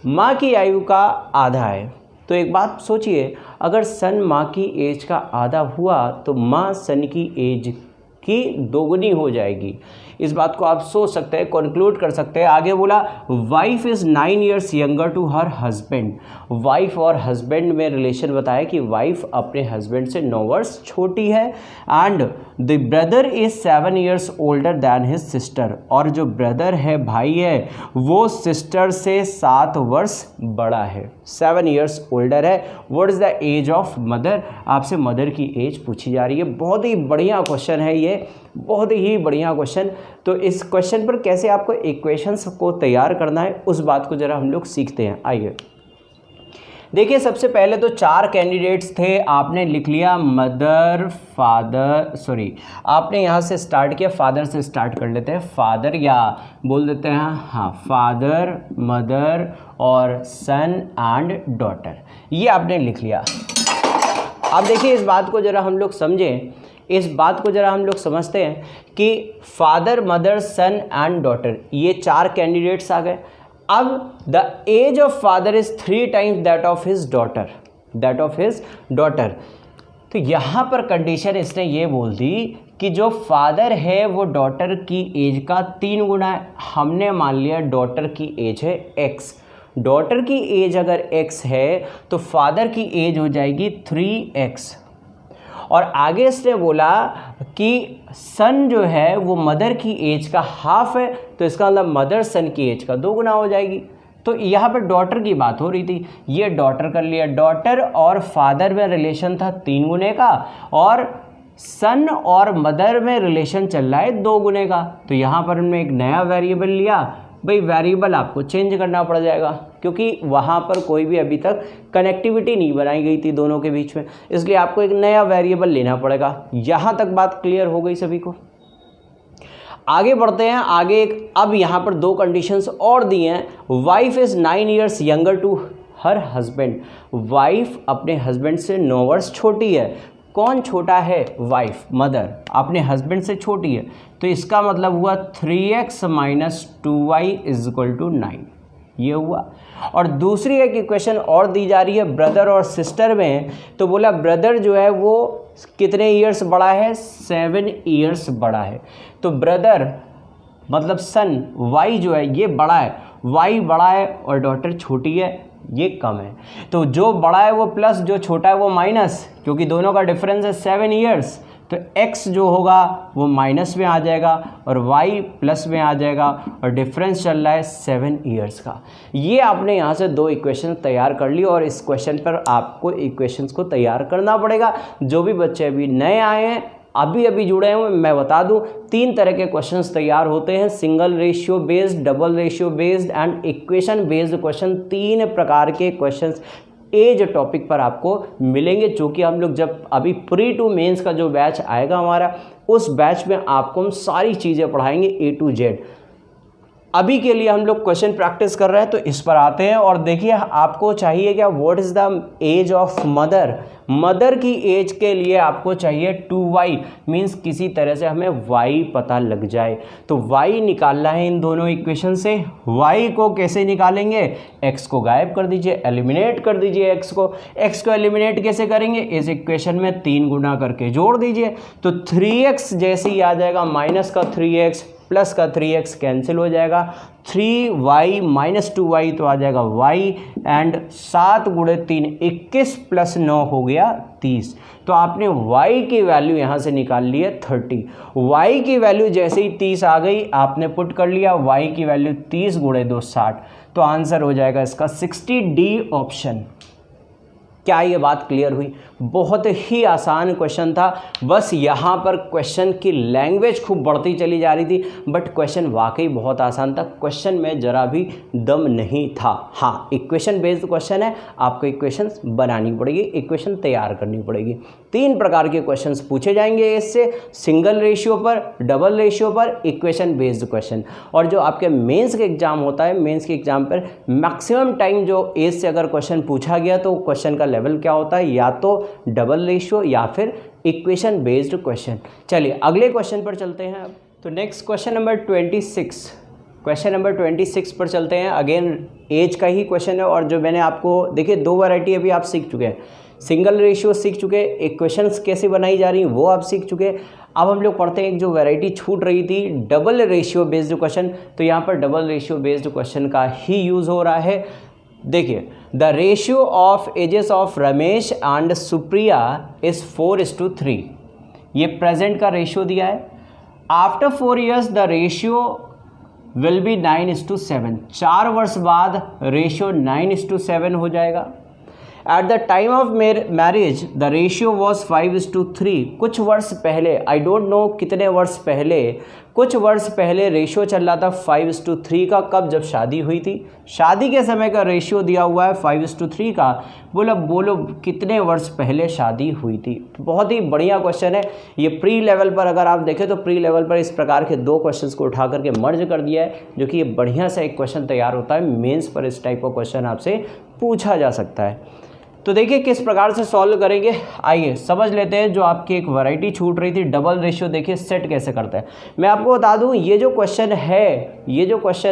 माँ की आयु का आधा है। तो एक बात सोचिए, अगर सन माँ की एज का आधा हुआ तो माँ सन की एज की 2 गुनी हो जाएगी। इस बात को आप सोच सकते हैं, कंक्लूड कर सकते हैं। आगे बोला wife is 9 years younger to her husband. Wife और हस्बैंड में रिलेशन बताया कि वाइफ अपने हस्बैंड से 9 वर्ष छोटी है। And the brother is 7 years older than his sister. और जो ब्रदर है, भाई है, वो सिस्टर से 7 वर्ष बड़ा है, 7 ईयर्स ओल्डर है। What is the age of mother? आपसे मदर की एज पूछी जा रही है। बहुत ही बढ़िया क्वेश्चन है ये, बहुत ही बढ़िया क्वेश्चन। तो इस क्वेश्चन पर कैसे आपको इक्वेशंस को तैयार करना है उस बात को ज़रा हम लोग सीखते हैं। आइए देखिए सबसे पहले तो 4 कैंडिडेट्स थे, आपने लिख लिया मदर फादर, सॉरी आपने यहाँ से स्टार्ट किया, फादर से स्टार्ट कर लेते हैं, फादर या बोल देते हैं हाँ फादर, मदर और सन एंड डॉटर, ये आपने लिख लिया। अब देखिए इस बात को ज़रा हम लोग समझें, इस बात को ज़रा हम लोग समझते हैं कि father, mother, son and daughter, ये 4 कैंडिडेट्स आ गए। अब the age of father is 3 times that of his daughter, that of his daughter. तो यहाँ पर कंडीशन इसने ये बोल दी कि जो फादर है वो डॉटर की एज का 3 गुना है। हमने मान लिया डॉटर की एज है x, डॉटर की एज अगर x है तो फादर की एज हो जाएगी 3x। और आगे इसने बोला कि सन जो है वो मदर की एज का हाफ है, तो इसका मतलब मदर सन की एज का 2 गुना हो जाएगी। तो यहाँ पर डॉटर की बात हो रही थी, ये डॉटर कर लिया, डॉटर और फादर में रिलेशन था 3 गुने का और सन और मदर में रिलेशन चल रहा है 2 गुने का। तो यहाँ पर हमने एक नया वेरिएबल लिया, भाई वेरिएबल आपको चेंज करना पड़ जाएगा क्योंकि वहाँ पर कोई भी अभी तक कनेक्टिविटी नहीं बनाई गई थी दोनों के बीच में, इसलिए आपको एक नया वेरिएबल लेना पड़ेगा। यहाँ तक बात क्लियर हो गई सभी को? आगे बढ़ते हैं, आगे एक अब यहाँ पर 2 कंडीशंस और दी हैं। Wife is 9 years younger to her husband, wife अपने हस्बैंड से 9 वर्ष छोटी है। कौन छोटा है? वाइफ, मदर अपने हस्बैंड से छोटी है, तो इसका मतलब हुआ 3x minus 2y is equal to 9, ये हुआ। और दूसरी एक इक्वेशन और दी जा रही है ब्रदर और सिस्टर में, तो बोला ब्रदर जो है वो कितने ईयर्स बड़ा है? 7 ईयर्स बड़ा है। तो ब्रदर मतलब सन y जो है ये बड़ा है, y बड़ा है और डॉटर छोटी है, ये कम है। तो जो बड़ा है वो प्लस, जो छोटा है वो माइनस, क्योंकि दोनों का डिफरेंस है 7 ईयर्स, तो x जो होगा वो माइनस में आ जाएगा और y प्लस में आ जाएगा और डिफरेंस चल रहा है 7 ईयर्स का। ये आपने यहाँ से 2 इक्वेशन तैयार कर ली और इस क्वेश्चन पर आपको इक्वेशंस को तैयार करना पड़ेगा। जो भी बच्चे अभी नए आए हैं, अभी अभी जुड़े हैं, मैं बता दूं 3 तरह के क्वेश्चंस तैयार होते हैं, single ratio based, double ratio based and equation based question. 3 प्रकार के क्वेश्चंस एज टॉपिक पर आपको मिलेंगे, जो कि हम लोग जब अभी प्री टू मेंस का जो बैच आएगा हमारा, उस बैच में आपको हम सारी चीज़ें पढ़ाएंगे A to Z। अभी के लिए हम लोग क्वेश्चन प्रैक्टिस कर रहे हैं, तो इस पर आते हैं और देखिए आपको चाहिए क्या? What is the age of mother? Mother की एज के लिए आपको चाहिए 2y, मीन्स किसी तरह से हमें y पता लग जाए। तो y निकालना है इन दोनों इक्वेशन से। y को कैसे निकालेंगे? x को गायब कर दीजिए, एलिमिनेट कर दीजिए x को एलिमिनेट कैसे करेंगे? इस इक्वेशन में 3 गुना करके जोड़ दीजिए, तो 3x जैसे ही आ जाएगा, माइनस का 3x प्लस का 3x कैंसिल हो जाएगा, 3y माइनस 2y तो आ जाएगा y एंड 7 गुणे 3 21 प्लस 9 हो गया 30। तो आपने y की वैल्यू यहाँ से निकाल ली है 30। y की वैल्यू जैसे ही 30 आ गई आपने पुट कर लिया, y की वैल्यू 30 गुणे 2 60, तो आंसर हो जाएगा इसका 60D ऑप्शन। क्या ये बात क्लियर हुई? बहुत ही आसान क्वेश्चन था, बस यहाँ पर क्वेश्चन की लैंग्वेज खूब बढ़ती चली जा रही थी, बट क्वेश्चन वाकई बहुत आसान था। क्वेश्चन में ज़रा भी दम नहीं था। हाँ, इक्वेशन बेस्ड क्वेश्चन है, आपको इक्वेशंस बनानी पड़ेगी, इक्वेशन तैयार करनी पड़ेगी। 3 प्रकार के क्वेश्चंस पूछे जाएंगे इससे, सिंगल रेशियो पर, डबल रेशियो पर, इक्वेशन बेस्ड क्वेश्चन। और जो आपके मेंस के एग्जाम होता है, मेंस के एग्जाम पर मैक्सिमम टाइम जो एज से अगर क्वेश्चन पूछा गया तो क्वेश्चन का लेवल क्या होता है? या तो डबल रेशियो या फिर इक्वेशन बेस्ड क्वेश्चन। चलिए अगले क्वेश्चन पर चलते हैं। अब तो next question number 26, question number 26 पर चलते हैं। अगेन एज का ही क्वेश्चन है और जो मैंने आपको देखिए 2 वैरायटी अभी आप सीख चुके हैं, सिंगल रेशियो सीख चुके हैं, इक्वेशंस कैसे बनाई जा रही हैं वो आप सीख चुके हैं। अब हम लोग पढ़ते हैं एक जो वैरायटी छूट रही थी, डबल रेशियो बेस्ड क्वेश्चन। तो यहाँ पर डबल रेशियो बेस्ड क्वेश्चन का ही यूज़ हो रहा है। देखिए, the ratio of ages of Ramesh and Supriya is 4:3। ये प्रेजेंट का रेशियो दिया है। After 4 years the ratio will be 9:7। 4 वर्ष बाद रेशियो 9:7 हो जाएगा। At the time of marriage the ratio was 5:3। कुछ वर्ष पहले, आई डोंट नो कितने वर्ष पहले, कुछ वर्ष पहले रेशियो चल रहा था 5:3 का, कब? जब शादी हुई थी। शादी के समय का रेशियो दिया हुआ है 5:3 का। बोलो कितने वर्ष पहले शादी हुई थी। बहुत ही बढ़िया क्वेश्चन है ये। प्री लेवल पर अगर आप देखें तो प्री लेवल पर इस प्रकार के 2 क्वेश्चंस को उठा करके मर्ज कर दिया है, जो कि ये बढ़िया सा एक क्वेश्चन तैयार होता है। मेंस पर इस टाइप का क्वेश्चन आपसे पूछा जा सकता है। तो देखिए किस प्रकार से सॉल्व करेंगे, आइए समझ लेते हैं। जो आपकी एक वैरायटी छूट रही थी डबल रेशियो, देखिए सेट कैसे करते हैं। मैं आपको बता दूं ये जो क्वेश्चन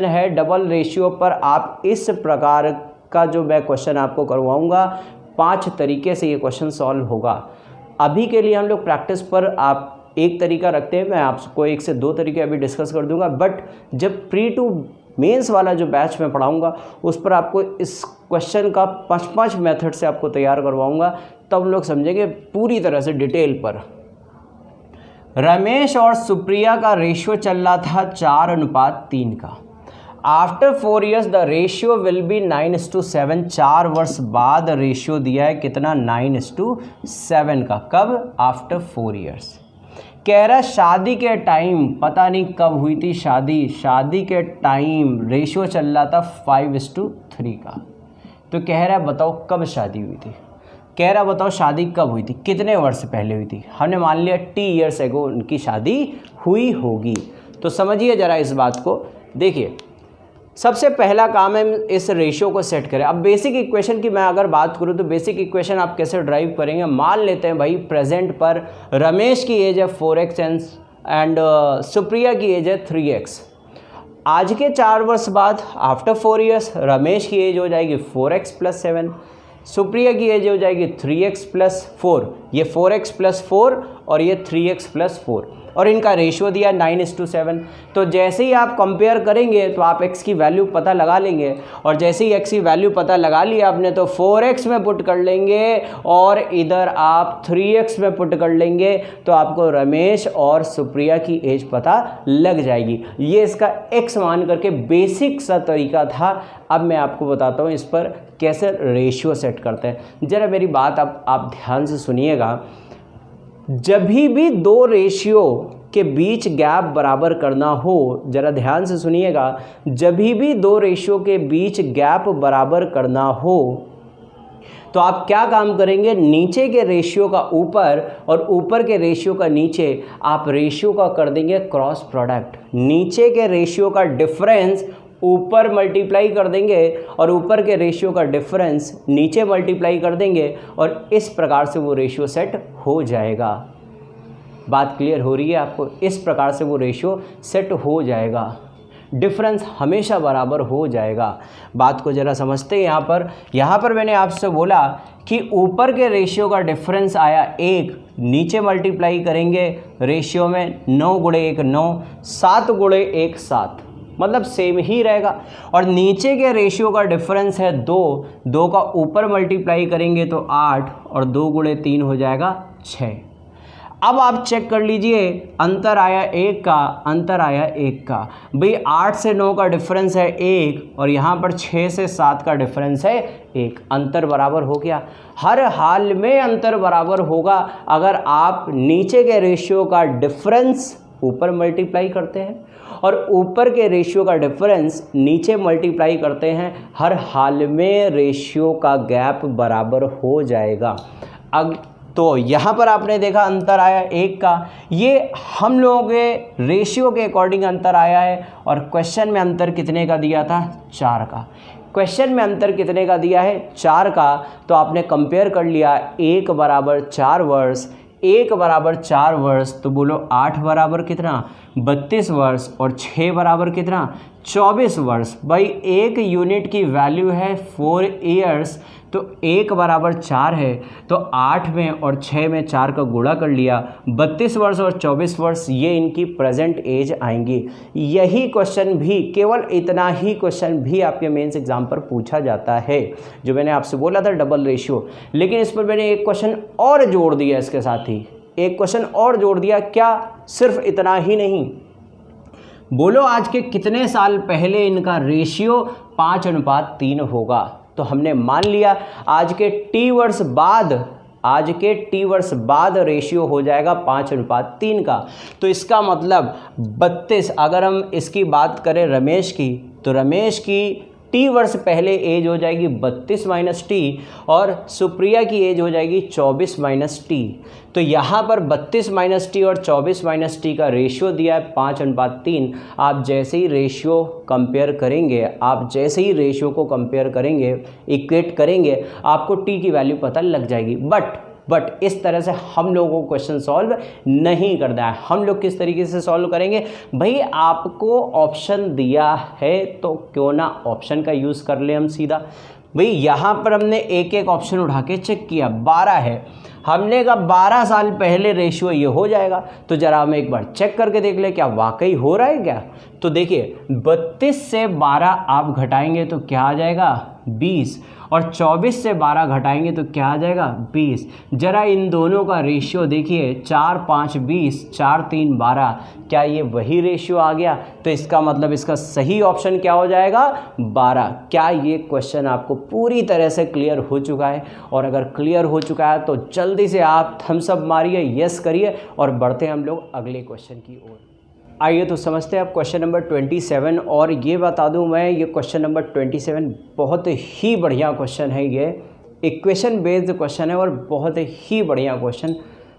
है डबल रेशियो पर, आप इस प्रकार का जो मैं क्वेश्चन आपको करवाऊंगा 5 तरीके से ये क्वेश्चन सॉल्व होगा। अभी के लिए हम लोग प्रैक्टिस पर आप एक तरीका रखते हैं, मैं आपको 1 से 2 तरीके अभी डिस्कस कर दूंगा। बट जब प्री टू मेंस वाला जो बैच में पढ़ाऊंगा उस पर आपको इस क्वेश्चन का 5 मेथड से आपको तैयार करवाऊंगा, तब लोग समझेंगे पूरी तरह से डिटेल पर। रमेश और सुप्रिया का रेशियो चल रहा था 4:3 का। After 4 years the ratio will be 9:7। 4 वर्ष बाद रेशियो दिया है कितना? 9:7 का। कब? After 4 years। कह रहा शादी के टाइम, पता नहीं कब हुई थी शादी के टाइम रेशियो चल रहा था 5:3 का। तो कह रहा है बताओ कब शादी हुई थी, कह रहा बताओ शादी कब हुई थी, कितने वर्ष पहले हुई थी। हमने मान लिया T years ago उनकी शादी हुई होगी। तो समझिए ज़रा इस बात को। देखिए सबसे पहला काम है इस रेशियो को सेट करें। अब बेसिक इक्वेशन की मैं अगर बात करूं तो बेसिक इक्वेशन आप कैसे ड्राइव करेंगे। मान लेते हैं भाई प्रेजेंट पर रमेश की एज है 4x एंड सुप्रिया की एज है 3x। आज के 4 वर्ष बाद आफ्टर 4 years रमेश की एज हो जाएगी 4x + 7, सुप्रिया की एज हो जाएगी 3x + 4। ये 4x + 4 और ये 3x + 4 और इनका रेशियो दिया 9:7। तो जैसे ही आप कंपेयर करेंगे तो आप x की वैल्यू पता लगा लेंगे, और जैसे ही x की वैल्यू पता लगा लिया आपने तो 4x में पुट कर लेंगे और इधर आप 3x में पुट कर लेंगे, तो आपको रमेश और सुप्रिया की एज पता लग जाएगी। ये इसका x मान करके बेसिक सा तरीका था। अब मैं आपको बताता हूँ इस पर कैसे रेशियो सेट करते हैं। ज़रा मेरी बात आप ध्यान से सुनिएगा। जब भी 2 रेशियो के बीच गैप बराबर करना हो, ज़रा ध्यान से सुनिएगा, जब भी 2 रेशियो के बीच गैप बराबर करना हो तो आप क्या काम करेंगे, नीचे के रेशियो का ऊपर और ऊपर के रेशियो का नीचे, आप रेशियो का कर देंगे क्रॉस प्रोडक्ट। नीचे के रेशियो का डिफरेंस ऊपर मल्टीप्लाई कर देंगे और ऊपर के रेशियो का डिफरेंस नीचे मल्टीप्लाई कर देंगे, और इस प्रकार से वो रेशियो सेट हो जाएगा। बात क्लियर हो रही है आपको? इस प्रकार से वो रेशियो सेट हो जाएगा, डिफरेंस हमेशा बराबर हो जाएगा। बात को ज़रा समझते हैं। यहाँ पर मैंने आपसे बोला कि ऊपर के रेशियो का डिफरेंस आया 1, नीचे मल्टीप्लाई करेंगे रेशियो में 9 × 1 9, 7 × 1 7, मतलब सेम ही रहेगा। और नीचे के रेशियो का डिफरेंस है 2 का ऊपर मल्टीप्लाई करेंगे तो 8 और 2 × 3 हो जाएगा 6। अब आप चेक कर लीजिए, अंतर आया 1 का, अंतर आया 1 का। भाई 8 से 9 का डिफरेंस है 1 और यहाँ पर 6 से 7 का डिफरेंस है 1, अंतर बराबर हो गया। हर हाल में अंतर बराबर होगा अगर आप नीचे के रेशियो का डिफरेंस ऊपर मल्टीप्लाई करते हैं और ऊपर के रेशियो का डिफरेंस नीचे मल्टीप्लाई करते हैं। हर हाल में रेशियो का गैप बराबर हो जाएगा। तो यहाँ पर आपने देखा अंतर आया 1 का, ये हम लोगों के रेशियो के अकॉर्डिंग अंतर आया है। और क्वेश्चन में अंतर कितने का दिया था? 4 का। क्वेश्चन में अंतर कितने का दिया है? 4 का। तो आपने कंपेयर कर लिया, 1 बराबर 4 वर्ष, 1 बराबर 4 वर्ष, तो बोलो 8 बराबर कितना? 32 वर्ष, और 6 बराबर कितना? 24 वर्ष। भाई 1 यूनिट की वैल्यू है 4 ईयर्स, तो 1 बराबर 4 है, तो 8 में और 6 में 4 का गुणा कर लिया, 32 वर्ष और 24 वर्ष, ये इनकी प्रेजेंट एज आएंगी। यही क्वेश्चन भी, केवल इतना ही क्वेश्चन भी आपके मेंस एग्जाम पर पूछा जाता है, जो मैंने आपसे बोला था डबल रेशियो। लेकिन इस पर मैंने एक क्वेश्चन और जोड़ दिया, इसके साथ ही एक क्वेश्चन और जोड़ दिया। क्या? सिर्फ इतना ही नहीं, बोलो आज के कितने साल पहले इनका रेशियो 5:3 होगा। तो हमने मान लिया आज के T वर्ष बाद आज के t वर्ष बाद रेशियो हो जाएगा 5:3 का। तो इसका मतलब 32, अगर हम इसकी बात करें रमेश की, तो रमेश की t वर्ष पहले एज हो जाएगी 32 - t और सुप्रिया की एज हो जाएगी 24 - t। तो यहाँ पर 32 - t और 24 - t का रेशियो दिया है 5:3। आप जैसे ही रेशियो कंपेयर करेंगे, आप जैसे ही रेशियो को कंपेयर करेंगे, इक्वेट करेंगे, आपको t की वैल्यू पता लग जाएगी। बट इस तरह से हम लोगों को क्वेश्चन सॉल्व नहीं करना है। हम लोग किस तरीके से सॉल्व करेंगे, भाई आपको ऑप्शन दिया है तो क्यों ना ऑप्शन का यूज़ कर ले हम सीधा। भाई यहाँ पर हमने एक एक ऑप्शन उठा के चेक किया, 12 है, हमने कहा 12 साल पहले रेशियो ये हो जाएगा। तो ज़रा हम एक बार चेक करके देख ले क्या वाकई हो रहा है क्या। तो देखिए 32 से 12 आप घटाएंगे तो क्या आ जाएगा 20, और 24 से 12 घटाएंगे तो क्या आ जाएगा 20। ज़रा इन दोनों का रेशियो देखिए, 4 5 20, 4 3 12, क्या ये वही रेशियो आ गया। तो इसका मतलब इसका सही ऑप्शन क्या हो जाएगा 12। क्या ये क्वेश्चन आपको पूरी तरह से क्लियर हो चुका है? और अगर क्लियर हो चुका है तो जल्दी से आप थम्स अप मारिए, यस करिए और बढ़ते हैं हम लोग अगले क्वेश्चन की ओर। आइए तो समझते हैं आप क्वेश्चन नंबर 27। और ये बता दूं मैं, ये क्वेश्चन नंबर 27 बहुत ही बढ़िया क्वेश्चन है। ये इक्वेशन बेस्ड क्वेश्चन है और बहुत ही बढ़िया क्वेश्चन,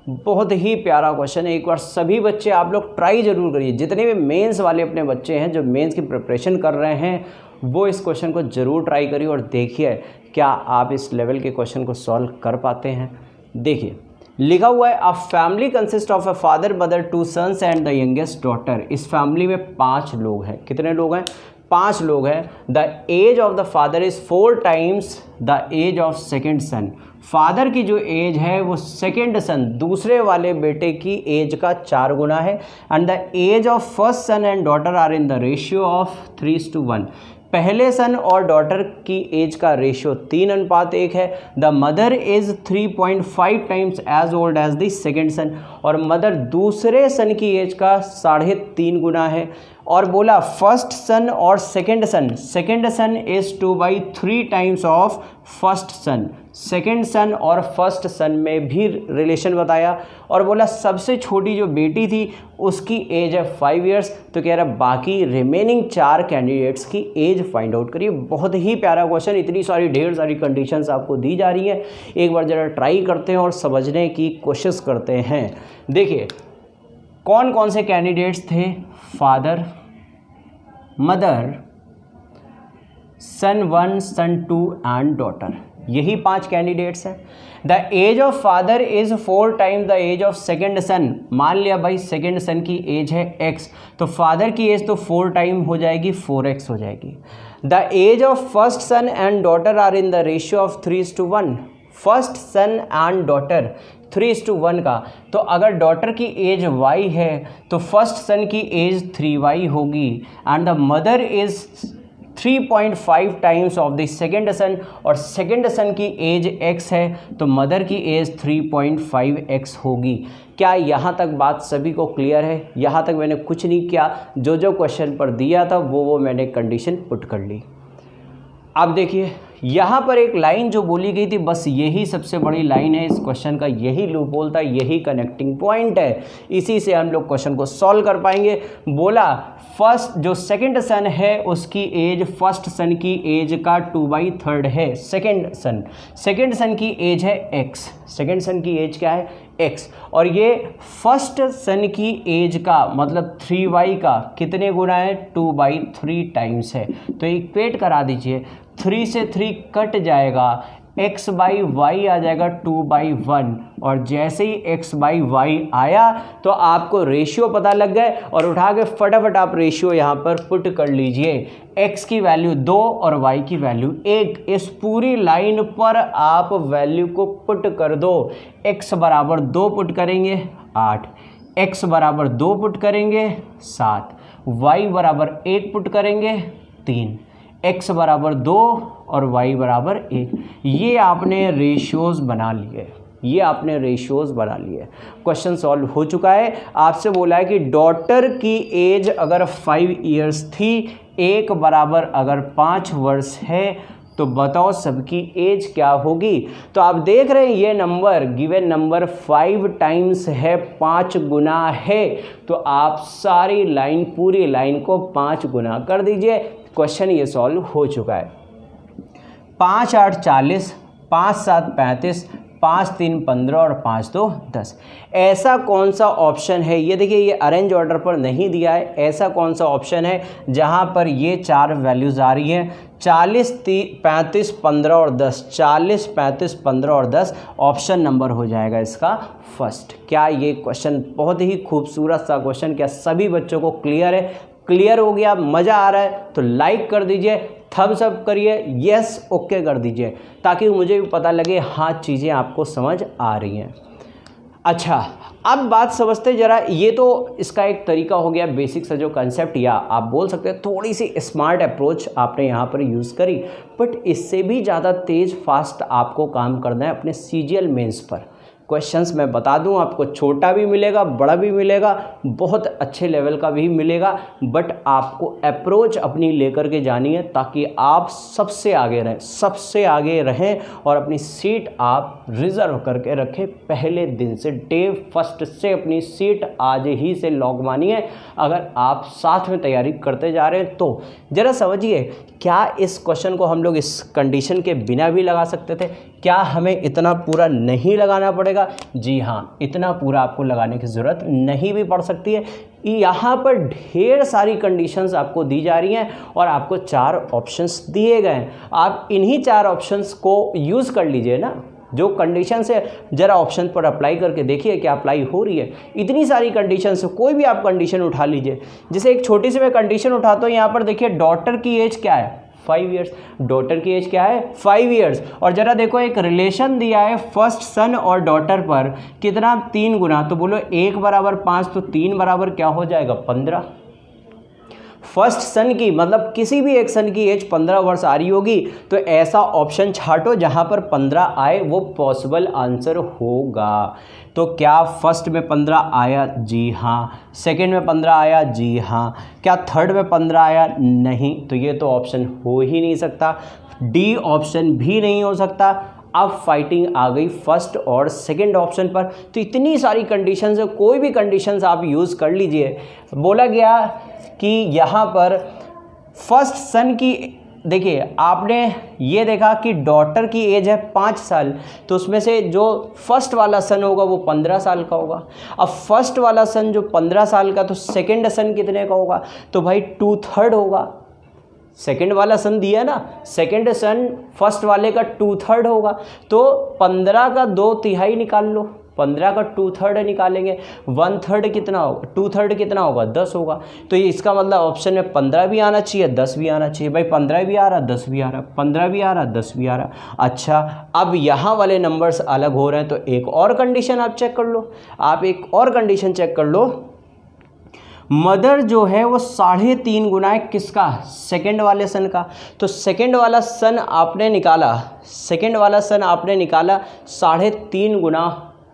बहुत ही प्यारा क्वेश्चन है। एक बार सभी बच्चे आप लोग ट्राई ज़रूर करिए, जितने भी मेंस वाले अपने बच्चे हैं जो मेंस की प्रिपरेशन कर रहे हैं, वो इस क्वेश्चन को ज़रूर ट्राई करिए और देखिए क्या आप इस लेवल के क्वेश्चन को सॉल्व कर पाते हैं। देखिए लिखा हुआ है, a family consist of a father, mother, 2 sons and the youngest daughter. इस फैमिली में 5 लोग हैं। कितने लोग हैं? 5 लोग हैं। The age of the father is 4 times the age of second son. Father की जो एज है वो सेकेंड सन, दूसरे वाले बेटे की एज का 4 गुना है। And the age of first son and daughter are in the ratio of 3:1। पहले सन और डॉटर की एज का रेशियो 3:1 है। The mother is 3.5 times age old age the second son, और मदर दूसरे सन की एज का 3.5 गुना है। और बोला फर्स्ट सन और second son is 2/3 times of first son. Second son और फर्स्ट सन में भी रिलेशन बताया। और बोला सबसे छोटी जो बेटी थी उसकी एज है 5 ईयर्स। तो कह रहा बाकी रिमेनिंग 4 कैंडिडेट्स की एज फाइंड आउट करिए। बहुत ही प्यारा क्वेश्चन, इतनी सारी ढेर सारी कंडीशंस आपको दी जा रही हैं। एक बार ज़रा ट्राई करते हैं और समझने की कोशिश करते हैं। देखिए कौन कौन से कैंडिडेट्स थे, father, mother, son 1, son 2 and daughter, यही 5 कैंडिडेट्स हैं। The age of father is 4 times the age of second son. मान लिया भाई सेकेंड सन की एज है x, तो फादर की एज तो 4 टाइम हो जाएगी, 4x हो जाएगी। The age of first son and daughter are in the ratio of 3:1। First son and daughter 3:1 का, तो अगर डॉटर की एज y है तो फर्स्ट सन की एज 3y होगी। And the mother is 3.5 times of the second son, और सेकेंड सन की एज x है तो मदर की एज 3.5x होगी। क्या यहाँ तक बात सभी को क्लियर है? यहाँ तक मैंने कुछ नहीं किया, जो जो क्वेश्चन पर दिया था वो मैंने कंडीशन पुट कर ली। अब देखिए यहाँ पर एक लाइन जो बोली गई थी, बस यही सबसे बड़ी लाइन है इस क्वेश्चन का, यही लूपहोल था, यही कनेक्टिंग पॉइंट है। इसी से हम लोग क्वेश्चन को सॉल्व कर पाएंगे। बोला फर्स्ट जो सेकंड सन है उसकी एज फर्स्ट सन की एज का 2/3 है। सेकंड सन की एज है x, सेकंड सन की एज क्या है x, और ये फर्स्ट सन की एज का मतलब 3y का कितने गुना है 2/3 टाइम्स है। तो इक्वेट करा दीजिए, 3 से 3 कट जाएगा, x/y आ जाएगा 2/1, और जैसे ही x/y आया तो आपको रेशियो पता लग गए और उठा के फटाफट आप रेशियो यहाँ पर पुट कर लीजिए। x की वैल्यू 2 और y की वैल्यू 1, इस पूरी लाइन पर आप वैल्यू को पुट कर दो। x बराबर 2 पुट करेंगे 8, x बराबर 2 पुट करेंगे 7, y बराबर 1 पुट करेंगे 3, x बराबर 2 और y बराबर 1। ये आपने रेशियोज़ बना लिए, ये आपने रेशियोज़ बना लिए। क्वेश्चन सॉल्व हो चुका है। आपसे बोला है कि डॉटर की एज अगर 5 ईयर्स थी, एक बराबर अगर 5 वर्ष है, तो बताओ सबकी एज क्या होगी। तो आप देख रहे हैं ये नंबर, गिवन नंबर 5 टाइम्स है, 5 गुना है। तो आप सारी लाइन, पूरी लाइन को 5 गुना कर दीजिए। क्वेश्चन ये सॉल्व हो चुका है। 5 8 40, 5 7 35, 5 3 15 और 5 2 10। ऐसा कौन सा ऑप्शन है, ये देखिए ये अरेंज ऑर्डर पर नहीं दिया है, ऐसा कौन सा ऑप्शन है जहां पर ये 4 वैल्यूज आ रही हैं, 40 35 15 और 10, 40 35 15 और 10, ऑप्शन नंबर हो जाएगा इसका फर्स्ट। क्या ये क्वेश्चन बहुत ही खूबसूरत सा क्वेश्चन, क्या सभी बच्चों को क्लियर है? क्लियर हो गया, मज़ा आ रहा है तो लाइक कर दीजिए, थम्स अप करिए, यस ओके कर दीजिए, ताकि मुझे भी पता लगे हाँ चीज़ें आपको समझ आ रही हैं। अच्छा, अब बात समझते जरा। ये तो इसका एक तरीका हो गया, बेसिक सा जो कंसेप्ट, या आप बोल सकते हैं थोड़ी सी स्मार्ट अप्रोच आपने यहाँ पर यूज़ करी, बट इससे भी ज़्यादा तेज़ फास्ट आपको काम करना है अपने सीजीएल मेंस पर। क्वेश्चंस मैं बता दूं आपको, छोटा भी मिलेगा, बड़ा भी मिलेगा, बहुत अच्छे लेवल का भी मिलेगा, बट आपको अप्रोच अपनी लेकर के जानी है ताकि आप सबसे आगे रहें, सबसे आगे रहें और अपनी सीट आप रिजर्व करके रखें पहले दिन से, डे फर्स्ट से अपनी सीट आज ही से लॉक मानिए। अगर आप साथ में तैयारी करते जा रहे हैं तो ज़रा समझिए, क्या इस क्वेश्चन को हम लोग इस कंडीशन के बिना भी लगा सकते थे? क्या हमें इतना पूरा नहीं लगाना पड़ेगा? जी हाँ, इतना पूरा आपको लगाने की ज़रूरत नहीं भी पड़ सकती है। यहाँ पर ढेर सारी कंडीशंस आपको दी जा रही हैं और आपको 4 ऑप्शंस दिए गए हैं। आप इन्हीं 4 ऑप्शंस को यूज़ कर लीजिए ना, जो कंडीशन से ज़रा ऑप्शन पर अप्लाई करके देखिए क्या अप्लाई हो रही है। इतनी सारी कंडीशन से कोई भी आप कंडीशन उठा लीजिए। जैसे एक छोटी सी मैं कंडीशन उठाता हूँ, यहाँ पर देखिए डॉटर की एज क्या है, 5 ईयर्स। डॉटर की एज क्या है, 5 ईयर्स। और ज़रा देखो एक रिलेशन दिया है फर्स्ट सन और डॉटर पर, कितना, 3 गुना। तो बोलो 1 बराबर 5, तो 3 बराबर क्या हो जाएगा, 15। फर्स्ट सन की मतलब किसी भी एक सन की एज 15 वर्ष आ रही होगी, तो ऐसा ऑप्शन छाटो जहां पर 15 आए, वो पॉसिबल आंसर होगा। तो क्या फर्स्ट में 15 आया? जी हाँ। सेकंड में 15 आया? जी हाँ। क्या थर्ड में 15 आया? नहीं। तो ये तो ऑप्शन हो ही नहीं सकता, डी ऑप्शन भी नहीं हो सकता। अब फाइटिंग आ गई फर्स्ट और सेकंड ऑप्शन पर। तो इतनी सारी कंडीशंस है, कोई भी कंडीशंस आप यूज़ कर लीजिए। बोला गया कि यहाँ पर फर्स्ट सन की, देखिए आपने ये देखा कि डॉटर की एज है 5 साल, तो उसमें से जो फर्स्ट वाला सन होगा वो 15 साल का होगा। अब फर्स्ट वाला सन जो 15 साल का, तो सेकंड सन कितने का होगा? तो भाई 2/3 होगा। सेकंड वाला सन दिया ना, सेकंड सन फर्स्ट वाले का 2/3 होगा। तो 15 का 2/3 निकाल लो, 15 का 2/3 निकालेंगे, 1/3 कितना होगा, 2/3 कितना होगा, 10 होगा। तो ये इसका मतलब ऑप्शन में 15 भी आना चाहिए, 10 भी आना चाहिए। भाई 15 भी आ रहा, 10 भी आ रहा, 15 भी आ रहा, 10 भी आ रहा। अच्छा, अब यहाँ वाले नंबर्स अलग हो रहे हैं, तो एक और कंडीशन आप चेक कर लो। आप एक और कंडीशन चेक कर लो, मदर जो है वो 3.5 गुना है किसका, सेकंड वाले सन का। तो सेकंड वाला सन आपने निकाला, सेकंड वाला सन आपने निकाला 3.5 गुना,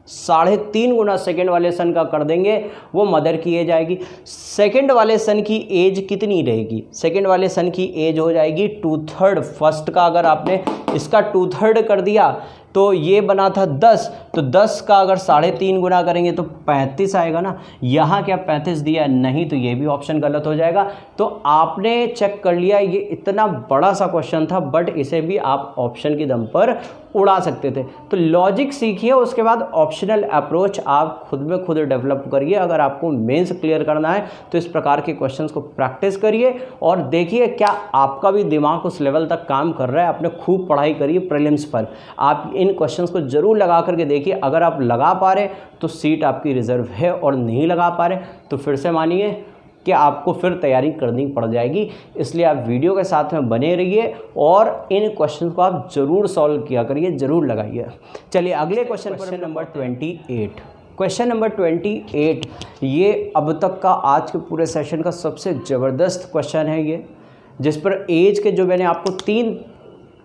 3.5 गुना सेकंड वाले सन का कर देंगे, वो मदर की एज आएगी। सेकंड वाले सन की एज कितनी रहेगी? सेकंड वाले सन की एज हो जाएगी 2/3। फर्स्ट का अगर आपने इसका 2/3 कर दिया तो ये बना था 10, तो 10 का अगर 3.5 गुना करेंगे तो 35 आएगा ना। यहाँ क्या 35 दिया नहीं, तो ये भी ऑप्शन गलत हो जाएगा। तो आपने चेक कर लिया, ये इतना बड़ा सा क्वेश्चन था, बट इसे भी आप ऑप्शन के दम पर उड़ा सकते थे। तो लॉजिक सीखिए, उसके बाद ऑप्शनल अप्रोच आप खुद में खुद डेवलप करिए। अगर आपको मेंस क्लियर करना है तो इस प्रकार के क्वेश्चंस को प्रैक्टिस करिए और देखिए क्या आपका भी दिमाग उस लेवल तक काम कर रहा है। आपने खूब पढ़ाई करिए प्रीलिम्स पर, आप इन क्वेश्चंस को जरूर लगा करके देखिए। अगर आप लगा पा रहे तो सीट आपकी रिजर्व है, और नहीं लगा पा रहे तो फिर से मानिए कि आपको फिर तैयारी करनी पड़ जाएगी। इसलिए आप वीडियो के साथ में बने रहिए और इन क्वेश्चन को आप ज़रूर सॉल्व किया करिए, ज़रूर लगाइए। चलिए अगले क्वेश्चन नंबर 28। क्वेश्चन नंबर 28 ये अब तक का आज के पूरे सेशन का सबसे ज़बरदस्त क्वेश्चन है ये, जिस पर एज के जो मैंने आपको 3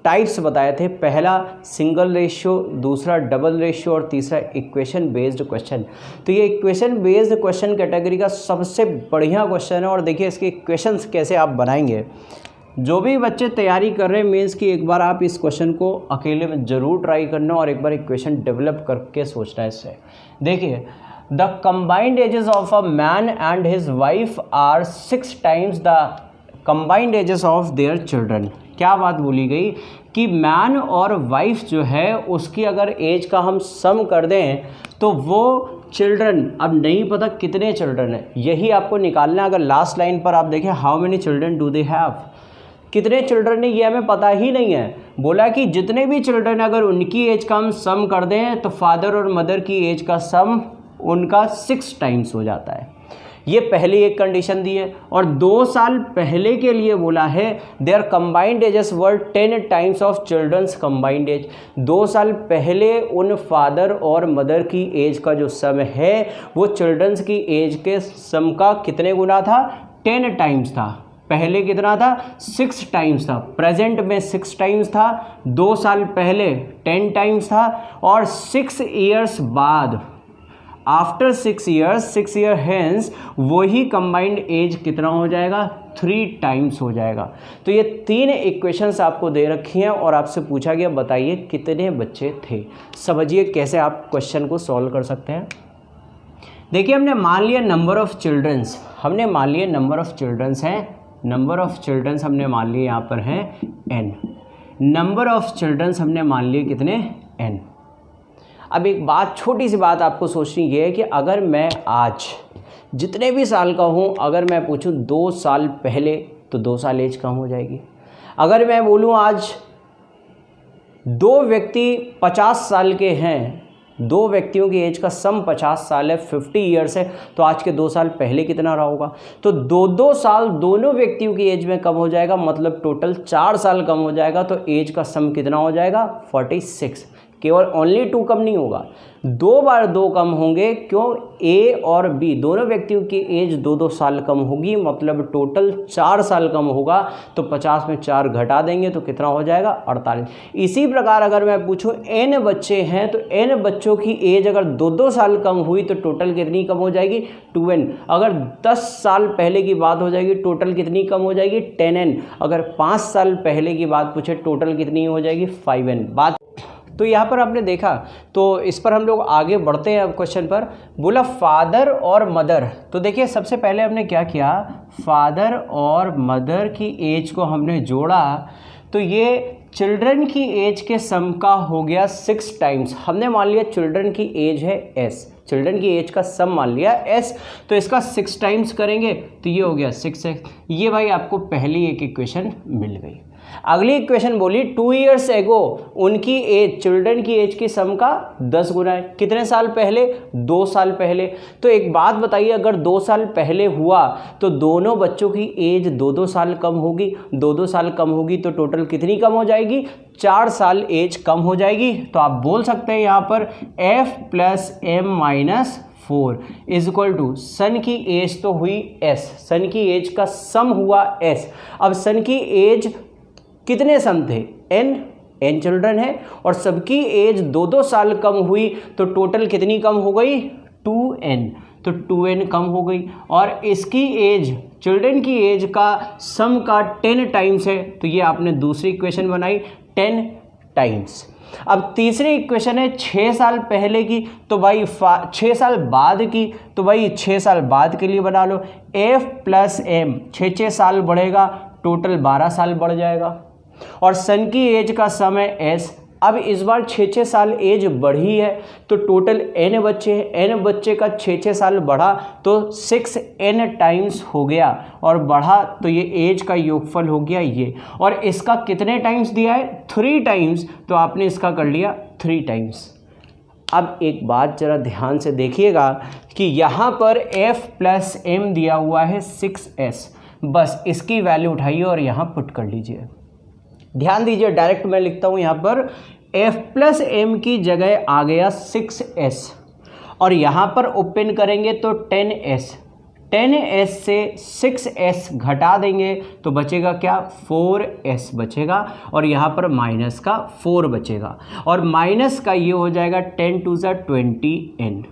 टाइप्स बताए थे, पहला सिंगल रेशियो, दूसरा डबल रेशियो और तीसरा इक्वेशन बेस्ड क्वेश्चन। तो ये इक्वेशन बेस्ड क्वेश्चन कैटेगरी का सबसे बढ़िया क्वेश्चन है। और देखिए इसके इक्वेशंस कैसे आप बनाएंगे। जो भी बच्चे तैयारी कर रहे हैं मेंस की, एक बार आप इस क्वेश्चन को अकेले में ज़रूर ट्राई करना और एक बार एक क्वेश्चन डेवलप करके सोचना है इससे। देखिए, the combined ages of a man and his wife are 6 times the combined ages of their children. क्या बात बोली गई कि मैन और वाइफ जो है उसकी अगर एज का हम सम कर दें तो वो चिल्ड्रन, अब नहीं पता कितने चिल्ड्रन है, यही आपको निकालना है। अगर लास्ट लाइन पर आप देखें, how many children do they have, कितने चिल्ड्रन है ये हमें पता ही नहीं है। बोला कि जितने भी चिल्ड्रन अगर उनकी एज का हम सम कर दें तो फादर और मदर की एज का सम उनका 6 टाइम्स हो जाता है। ये पहली एक कंडीशन दी है। और 2 साल पहले के लिए बोला है their combined ages were 10 times of childrens combined age. 2 साल पहले उन फादर और मदर की एज का जो सम है वो चिल्ड्रंस की एज के सम का कितने गुना था? 10 टाइम्स था। पहले कितना था? 6 टाइम्स था। प्रेजेंट में 6 टाइम्स था, 2 साल पहले 10 टाइम्स था, और 6 ईयर्स बाद, आफ्टर 6 ईयर हेंस, वही कंबाइंड एज कितना हो जाएगा? 3 टाइम्स हो जाएगा। तो ये 3 इक्वेशंस आपको दे रखी हैं और आपसे पूछा गया बताइए कितने बच्चे थे। समझिए कैसे आप क्वेश्चन को सॉल्व कर सकते हैं। देखिए, हमने मान लिया नंबर ऑफ चिल्ड्रंस, हमने मान लिया नंबर ऑफ चिल्ड्रंस हैं, नंबर ऑफ चिल्ड्रंस हमने मान लिए यहाँ पर हैं n, नंबर ऑफ चिल्ड्रंस हमने मान लिए कितने? n। अब एक बात, छोटी सी बात आपको सोचनी ये है कि अगर मैं आज जितने भी साल का हूँ, अगर मैं पूछूँ 2 साल पहले तो 2 साल एज कम हो जाएगी। अगर मैं बोलूँ आज 2 व्यक्ति 50 साल के हैं, 2 व्यक्तियों की एज का सम 50 साल है, 50 ईयर्स है, तो आज के 2 साल पहले कितना रहा होगा? तो 2-2 साल दोनों व्यक्तियों की एज में कम हो जाएगा, मतलब टोटल 4 साल कम हो जाएगा। तो एज का सम कितना हो जाएगा? 46। केवल ओनली 2 कम नहीं होगा, 2 बार 2 कम होंगे। क्यों? ए और बी दोनों व्यक्तियों की एज 2-2 साल कम होगी, मतलब टोटल 4 साल कम होगा। तो 50 में 4 घटा देंगे तो कितना हो जाएगा? 48। इसी प्रकार अगर मैं पूछूं n बच्चे हैं तो n बच्चों की एज अगर 2-2 साल कम हुई तो टोटल कितनी कम हो जाएगी? 2n। अगर 10 साल पहले की बात हो जाएगी, टोटल कितनी कम हो जाएगी? 10n। अगर 5 साल पहले की बात पूछे, टोटल कितनी हो जाएगी? 5n। बात तो यहाँ पर आपने देखा, तो इस पर हम लोग आगे बढ़ते हैं। अब क्वेश्चन पर बोला फादर और मदर, तो देखिए सबसे पहले हमने क्या किया, फादर और मदर की एज को हमने जोड़ा, तो ये चिल्ड्रन की एज के सम का हो गया 6 टाइम्स। हमने मान लिया चिल्ड्रन की एज है s, चिल्ड्रन की एज का सम मान लिया s, तो इसका 6 टाइम्स करेंगे तो ये हो गया 6x। ये भाई आपको पहली एक इक्वेशन मिल गई। अगली इक्वेशन बोली 2 ईयर्स एगो, उनकी एज, चिल्ड्रन की एज की सम का 10 गुना है। कितने साल पहले? 2 साल पहले। तो एक बात बताइए, अगर 2 साल पहले हुआ तो दोनों बच्चों की एज 2-2 साल कम होगी, 2-2 साल कम होगी तो टोटल कितनी कम हो जाएगी? 4 साल एज कम हो जाएगी। तो आप बोल सकते हैं यहाँ पर f + m - 4 is equal to सन की एज तो हुई s, सन की एज का सम हुआ s। अब सन की एज कितने सम थे? n चिल्ड्रन है और सबकी एज 2-2 साल कम हुई तो टोटल कितनी कम हो गई? 2n। तो 2n कम हो गई और इसकी एज, चिल्ड्रन की एज का सम का 10 टाइम्स है, तो ये आपने दूसरी इक्वेशन बनाई 10 टाइम्स। अब तीसरी इक्वेशन है 6 साल पहले की, तो भाई 6 साल बाद की, तो भाई 6 साल बाद के लिए बना लो f + m, 6 साल बढ़ेगा, टोटल 12 साल बढ़ जाएगा। और सन की एज का सम है s। अब इस बार 6 साल एज बढ़ी है तो टोटल n बच्चे हैं, n बच्चे का 6 साल बढ़ा तो 6n टाइम्स हो गया, और बढ़ा तो ये एज का योगफल हो गया ये, और इसका कितने टाइम्स दिया है? 3 टाइम्स, तो आपने इसका कर लिया 3 टाइम्स। अब एक बात जरा ध्यान से देखिएगा कि यहाँ पर f + m दिया हुआ है 6s, बस इसकी वैल्यू उठाइए और यहाँ पुट कर लीजिए। ध्यान दीजिए, डायरेक्ट मैं लिखता हूँ यहाँ पर f + m की जगह आ गया 6s, और यहाँ पर ओपन करेंगे तो 10s, 10s से 6s घटा देंगे तो बचेगा क्या? 4s बचेगा, और यहाँ पर माइनस का 4 बचेगा, और माइनस का ये हो जाएगा 10 × 20n।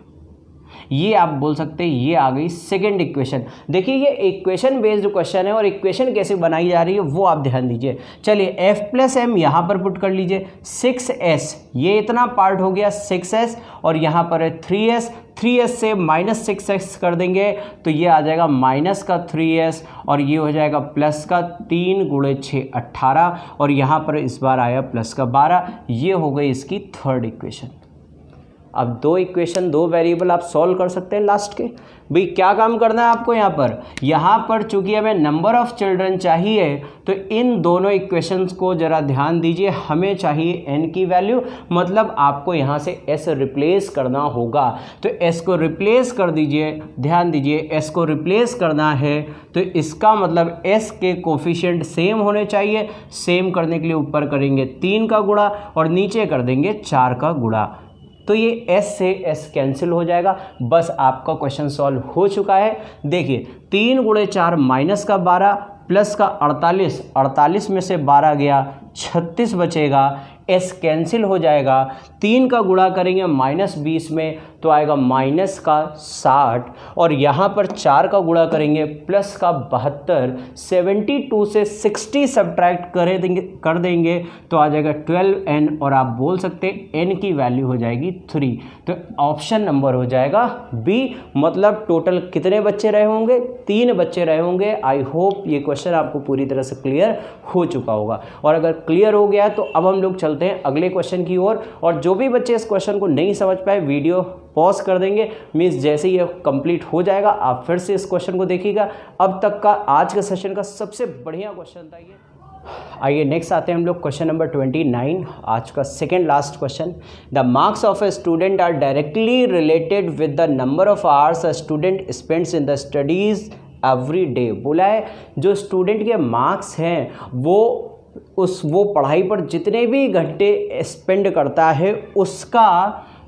ये आप बोल सकते हैं ये आ गई सेकेंड इक्वेशन। देखिए ये इक्वेशन बेस्ड क्वेश्चन है और इक्वेशन कैसे बनाई जा रही है वो आप ध्यान दीजिए। चलिए f प्लस एम यहाँ पर पुट कर लीजिए, 6s ये इतना पार्ट हो गया 6s और यहाँ पर है 3s से माइनस 6s कर देंगे तो ये आ जाएगा माइनस का 3s और ये हो जाएगा प्लस का 3 गुणे 6 18 और यहाँ पर इस बार आया प्लस का 12। ये हो गई इसकी थर्ड इक्वेशन। अब दो इक्वेशन दो वेरिएबल आप सॉल्व कर सकते हैं लास्ट के। भाई क्या काम करना है आपको यहाँ पर चूंकि हमें नंबर ऑफ चिल्ड्रन चाहिए तो इन दोनों इक्वेशंस को ज़रा ध्यान दीजिए। हमें चाहिए n की वैल्यू, मतलब आपको यहाँ से s रिप्लेस करना होगा। तो s को रिप्लेस कर दीजिए, ध्यान दीजिए s को रिप्लेस करना है तो इसका मतलब s के कोफिशिएंट सेम होने चाहिए। सेम करने के लिए ऊपर करेंगे 3 का गुणा और नीचे कर देंगे 4 का गुणा, तो ये s से s कैंसिल हो जाएगा। बस आपका क्वेश्चन सॉल्व हो चुका है। देखिए 3 गुणे 4 माइनस का 12 प्लस का 48, 48 में से 12 गया 36 बचेगा, s कैंसिल हो जाएगा। 3 का गुणा करेंगे -20 में तो आएगा माइनस का 60 और यहाँ पर 4 का गुणा करेंगे प्लस का 72, 72 से 60 सब्ट्रैक्ट कर देंगे तो आ जाएगा 12n और आप बोल सकते हैं n की वैल्यू हो जाएगी 3। तो ऑप्शन नंबर हो जाएगा बी, मतलब टोटल कितने बच्चे रहे होंगे? 3 बच्चे रहे होंगे। आई होप ये क्वेश्चन आपको पूरी तरह से क्लियर हो चुका होगा और अगर क्लियर हो गया तो अब हम लोग चलते हैं अगले क्वेश्चन की ओर। और जो भी बच्चे इस क्वेश्चन को नहीं समझ पाए वीडियो पॉज कर देंगे, मीन्स जैसे ही ये कंप्लीट हो जाएगा आप फिर से इस क्वेश्चन को देखिएगा। अब तक का आज के सेशन का सबसे बढ़िया क्वेश्चन था ये। आइए नेक्स्ट आते हैं हम लोग क्वेश्चन नंबर 29, आज का second last question. The marks of a student are directly related with the number of hours a student spends in the studies every day. बोला है जो स्टूडेंट के मार्क्स हैं वो पढ़ाई पर जितने भी घंटे स्पेंड करता है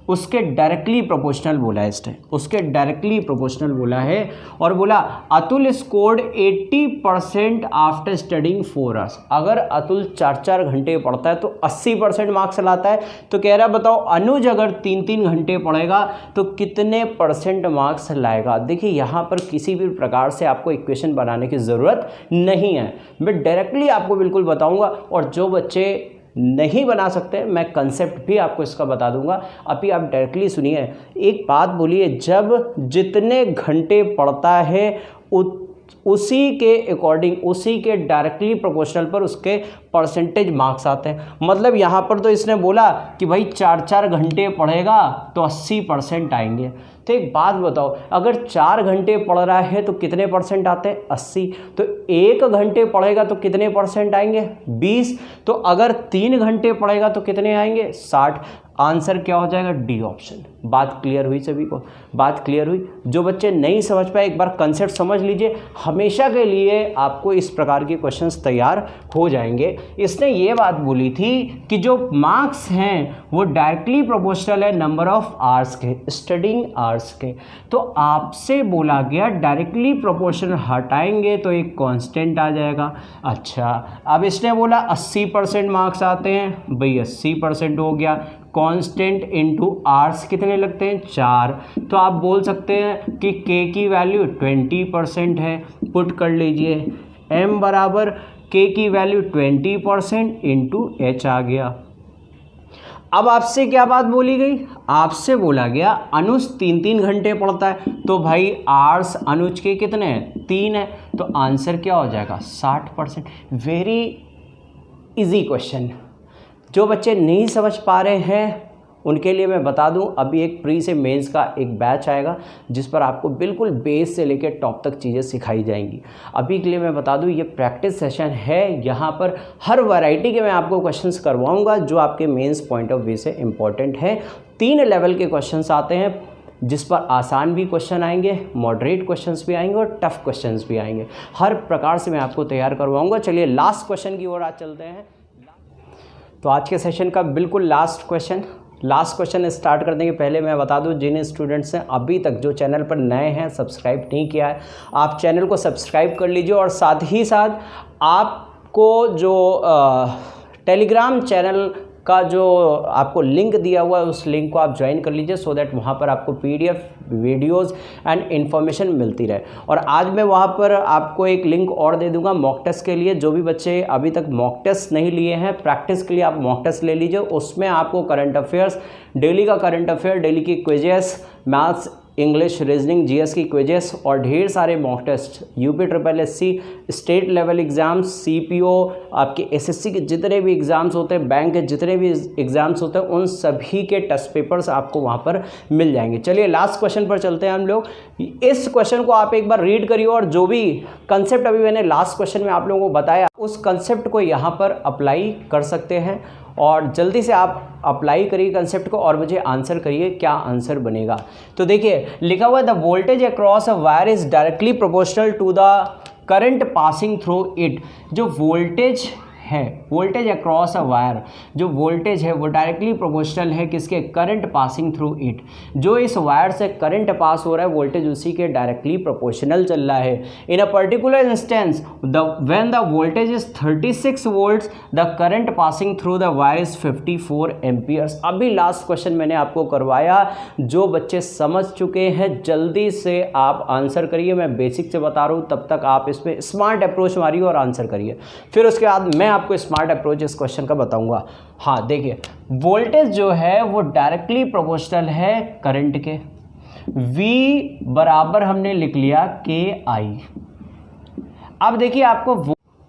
उसके डायरेक्टली प्रोपोर्शनल बोला है इसने, उसके डायरेक्टली प्रोपोर्शनल बोला है। और बोला Atul scored 80% after studying 4 hours. अगर अतुल 4 घंटे पढ़ता है तो 80% मार्क्स लाता है। तो कह रहा है बताओ अनुज अगर 3 घंटे पढ़ेगा तो कितने % मार्क्स लाएगा। देखिए यहाँ पर किसी भी प्रकार से आपको इक्वेशन बनाने की ज़रूरत नहीं है, मैं डायरेक्टली आपको बिल्कुल बताऊँगा। और जो बच्चे नहीं बना सकते मैं कंसेप्ट भी आपको इसका बता दूंगा। अभी आप डायरेक्टली सुनिए, एक बात बोलिए, जब जितने घंटे पढ़ता है उसी के अकॉर्डिंग, उसी के डायरेक्टली प्रोपोर्शनल पर उसके परसेंटेज मार्क्स आते हैं। मतलब यहाँ पर तो इसने बोला कि भाई 4 घंटे पढ़ेगा तो 80% आएंगे। तो एक बात बताओ, अगर 4 घंटे पढ़ रहा है तो कितने % आते हैं? 80। तो 1 घंटे पढ़ेगा तो कितने % आएंगे? 20। तो अगर 3 घंटे पढ़ेगा तो कितने आएंगे? 60। आंसर क्या हो जाएगा? D option. बात क्लियर हुई सभी को? बात क्लियर हुई? जो बच्चे नहीं समझ पाए एक बार कंसेप्ट समझ लीजिए, हमेशा के लिए आपको इस प्रकार के क्वेश्चंस तैयार हो जाएंगे। इसने ये बात बोली थी कि जो मार्क्स हैं वो डायरेक्टली प्रोपोर्शनल है नंबर ऑफ आवर्स के, स्टडिंग आवर्स के। तो आपसे बोला गया डायरेक्टली प्रोपोर्शनल हटाएंगे तो एक कांस्टेंट आ जाएगा। अच्छा, अब इसने बोला 80% मार्क्स आते हैं, भाई 80% हो गया। कांस्टेंट इनटू आवर्स कितने लगते हैं? 4। तो आप बोल सकते हैं कि k की वैल्यू 20% है। पुट कर लीजिए m बराबर k की वैल्यू 20% इंटू h आ गया। अब आपसे क्या बात बोली गई? आपसे बोला गया अनुज 3 घंटे पढ़ता है, तो भाई आवर्स अनुज के कितने हैं? 3 है। तो आंसर क्या हो जाएगा? 60%। Very easy question. जो बच्चे नहीं समझ पा रहे हैं उनके लिए मैं बता दूं, अभी एक प्री से मेंस का एक बैच आएगा जिस पर आपको बिल्कुल बेस से लेकर टॉप तक चीज़ें सिखाई जाएंगी। अभी के लिए मैं बता दूं ये प्रैक्टिस सेशन है, यहाँ पर हर वैरायटी के मैं आपको क्वेश्चंस करवाऊंगा जो आपके मेंस पॉइंट ऑफ व्यू से इम्पॉर्टेंट है। 3 लेवल के क्वेश्चंस आते हैं जिस पर आसान भी क्वेश्चन आएंगे, मॉडरेट क्वेश्चंस भी आएंगे और टफ क्वेश्चंस भी आएंगे। हर प्रकार से मैं आपको तैयार करवाऊँगा। चलिए लास्ट क्वेश्चन की ओर आज चलते हैं। तो आज के सेशन का बिल्कुल लास्ट क्वेश्चन स्टार्ट करने के पहले मैं बता दूं, जिन स्टूडेंट्स ने अभी तक जो चैनल पर नए हैं सब्सक्राइब नहीं किया है, आप चैनल को सब्सक्राइब कर लीजिए। और साथ ही साथ आपको जो टेलीग्राम चैनल का जो आपको लिंक दिया हुआ है उस लिंक को आप ज्वाइन कर लीजिए, सो दैट वहाँ पर आपको PDF वीडियोस एंड इन्फॉर्मेशन मिलती रहे। और आज मैं वहाँ पर आपको एक लिंक और दे दूंगा मॉक टेस्ट के लिए। जो भी बच्चे अभी तक मॉक टेस्ट नहीं लिए हैं, प्रैक्टिस के लिए आप मॉक टेस्ट ले लीजिए। उसमें आपको करंट अफेयर्स, डेली का करंट अफेयर, डेली की quizzes, maths, English, reasoning, GS की क्विजेस और ढेर सारे mock test, UPSSC, state level exams, CPO, आपके SSC के जितने भी एग्ज़ाम्स होते हैं, बैंक के जितने भी एग्ज़ाम्स होते हैं, उन सभी के टेस्ट पेपर्स आपको वहाँ पर मिल जाएंगे। चलिए लास्ट क्वेश्चन पर चलते हैं हम लोग। इस क्वेश्चन को आप एक बार रीड करिए और जो भी कंसेप्ट अभी मैंने लास्ट क्वेश्चन में आप लोगों को बताया, उस कंसेप्ट को यहाँ पर अप्लाई कर सकते हैं। और जल्दी से आप अप्लाई करिए कंसेप्ट को और मुझे आंसर करिए क्या आंसर बनेगा। तो देखिए लिखा हुआ है the voltage across a wire is directly proportional to the current passing through it. जो वोल्टेज है, वोल्टेज अक्रॉस अ वायर, जो वोल्टेज है वो डायरेक्टली प्रोपोर्शनल है किसके? Current passing through it. जो इस वायर से करंट पास हो रहा है वोल्टेज उसी के डायरेक्टली प्रोपोर्शनल चल रहा है। In a particular instance when the voltage is 36 volts the current passing through the wire is 54 amperes. अभी लास्ट क्वेश्चन मैंने आपको करवाया, जो बच्चे समझ चुके हैं जल्दी से आप आंसर करिए। मैं बेसिक से बता रहा हूँ, तब तक आप इसमें स्मार्ट अप्रोच मारिए और आंसर करिए। फिर उसके बाद मैं आपको स्मार्ट अप्रोच इस क्वेश्चन का बताऊंगा। हाँ देखिए, वोल्टेज जो है वो डायरेक्टली प्रोपोर्शनल है करंट के। V बराबर हमने लिख लिया KI। अब देखिए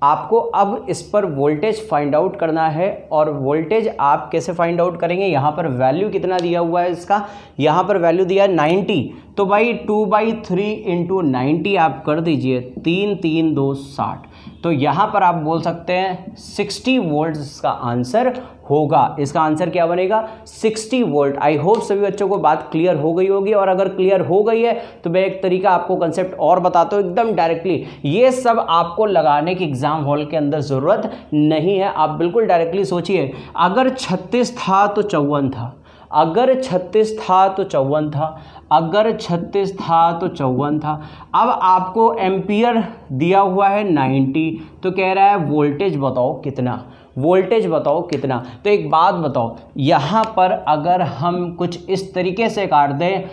आपको अब इस पर वोल्टेज फाइंड आउट करना है। और वोल्टेज आप कैसे फाइंड आउट करेंगे? यहाँ पर वैल्यू कितना दिया हुआ है इसका? यहाँ पर वैल्यू दिया है 90। तो भाई 2/3 इंटू 90 आप कर दीजिए, 3 3 2 60। तो यहाँ पर आप बोल सकते हैं 60 वोल्ट इसका आंसर होगा। इसका आंसर क्या बनेगा? 60 वोल्ट। आई होप सभी बच्चों को बात क्लियर हो गई होगी। और अगर क्लियर हो गई है तो मैं एक तरीका आपको कंसेप्ट और बताता हूँ एकदम डायरेक्टली। ये सब आपको लगाने की एग्जाम हॉल के अंदर ज़रूरत नहीं है। आप बिल्कुल डायरेक्टली सोचिए, अगर 36 था तो 54 था, अगर 36 था तो 54 था, अगर 36 था तो 54 था। अब आपको एम्पियर दिया हुआ है 90, तो कह रहा है वोल्टेज बताओ कितना, वोल्टेज बताओ कितना। तो एक बात बताओ, यहाँ पर अगर हम कुछ इस तरीके से काट दें,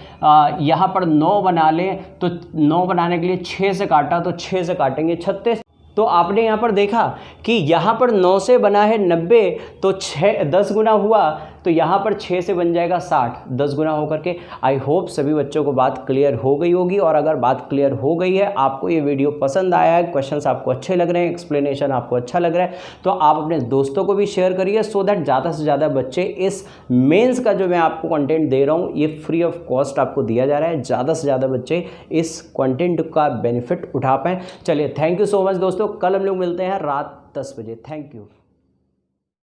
यहाँ पर 9 बना लें, तो 9 बनाने के लिए 6 से काटा तो 6 से काटेंगे 36। तो आपने यहाँ पर देखा कि यहाँ पर 9 से बना है 90, तो 10 गुना हुआ, तो यहाँ पर 6 से बन जाएगा 60, 10 गुना होकर के। आई होप सभी बच्चों को बात क्लियर हो गई होगी। और अगर बात क्लियर हो गई है, आपको ये वीडियो पसंद आया है, क्वेश्चंस आपको अच्छे लग रहे हैं, एक्सप्लेनेशन आपको अच्छा लग रहा है, तो आप अपने दोस्तों को भी शेयर करिए, सो दैट ज़्यादा से ज़्यादा बच्चे इस मेंस का जो मैं आपको कंटेंट दे रहा हूँ ये फ्री ऑफ कॉस्ट आपको दिया जा रहा है, ज़्यादा से ज़्यादा बच्चे इस कंटेंट का बेनिफिट उठा पाएँ। चलिए थैंक यू सो मच दोस्तों। कल हम लोग मिलते हैं रात 10 बजे। Thank you.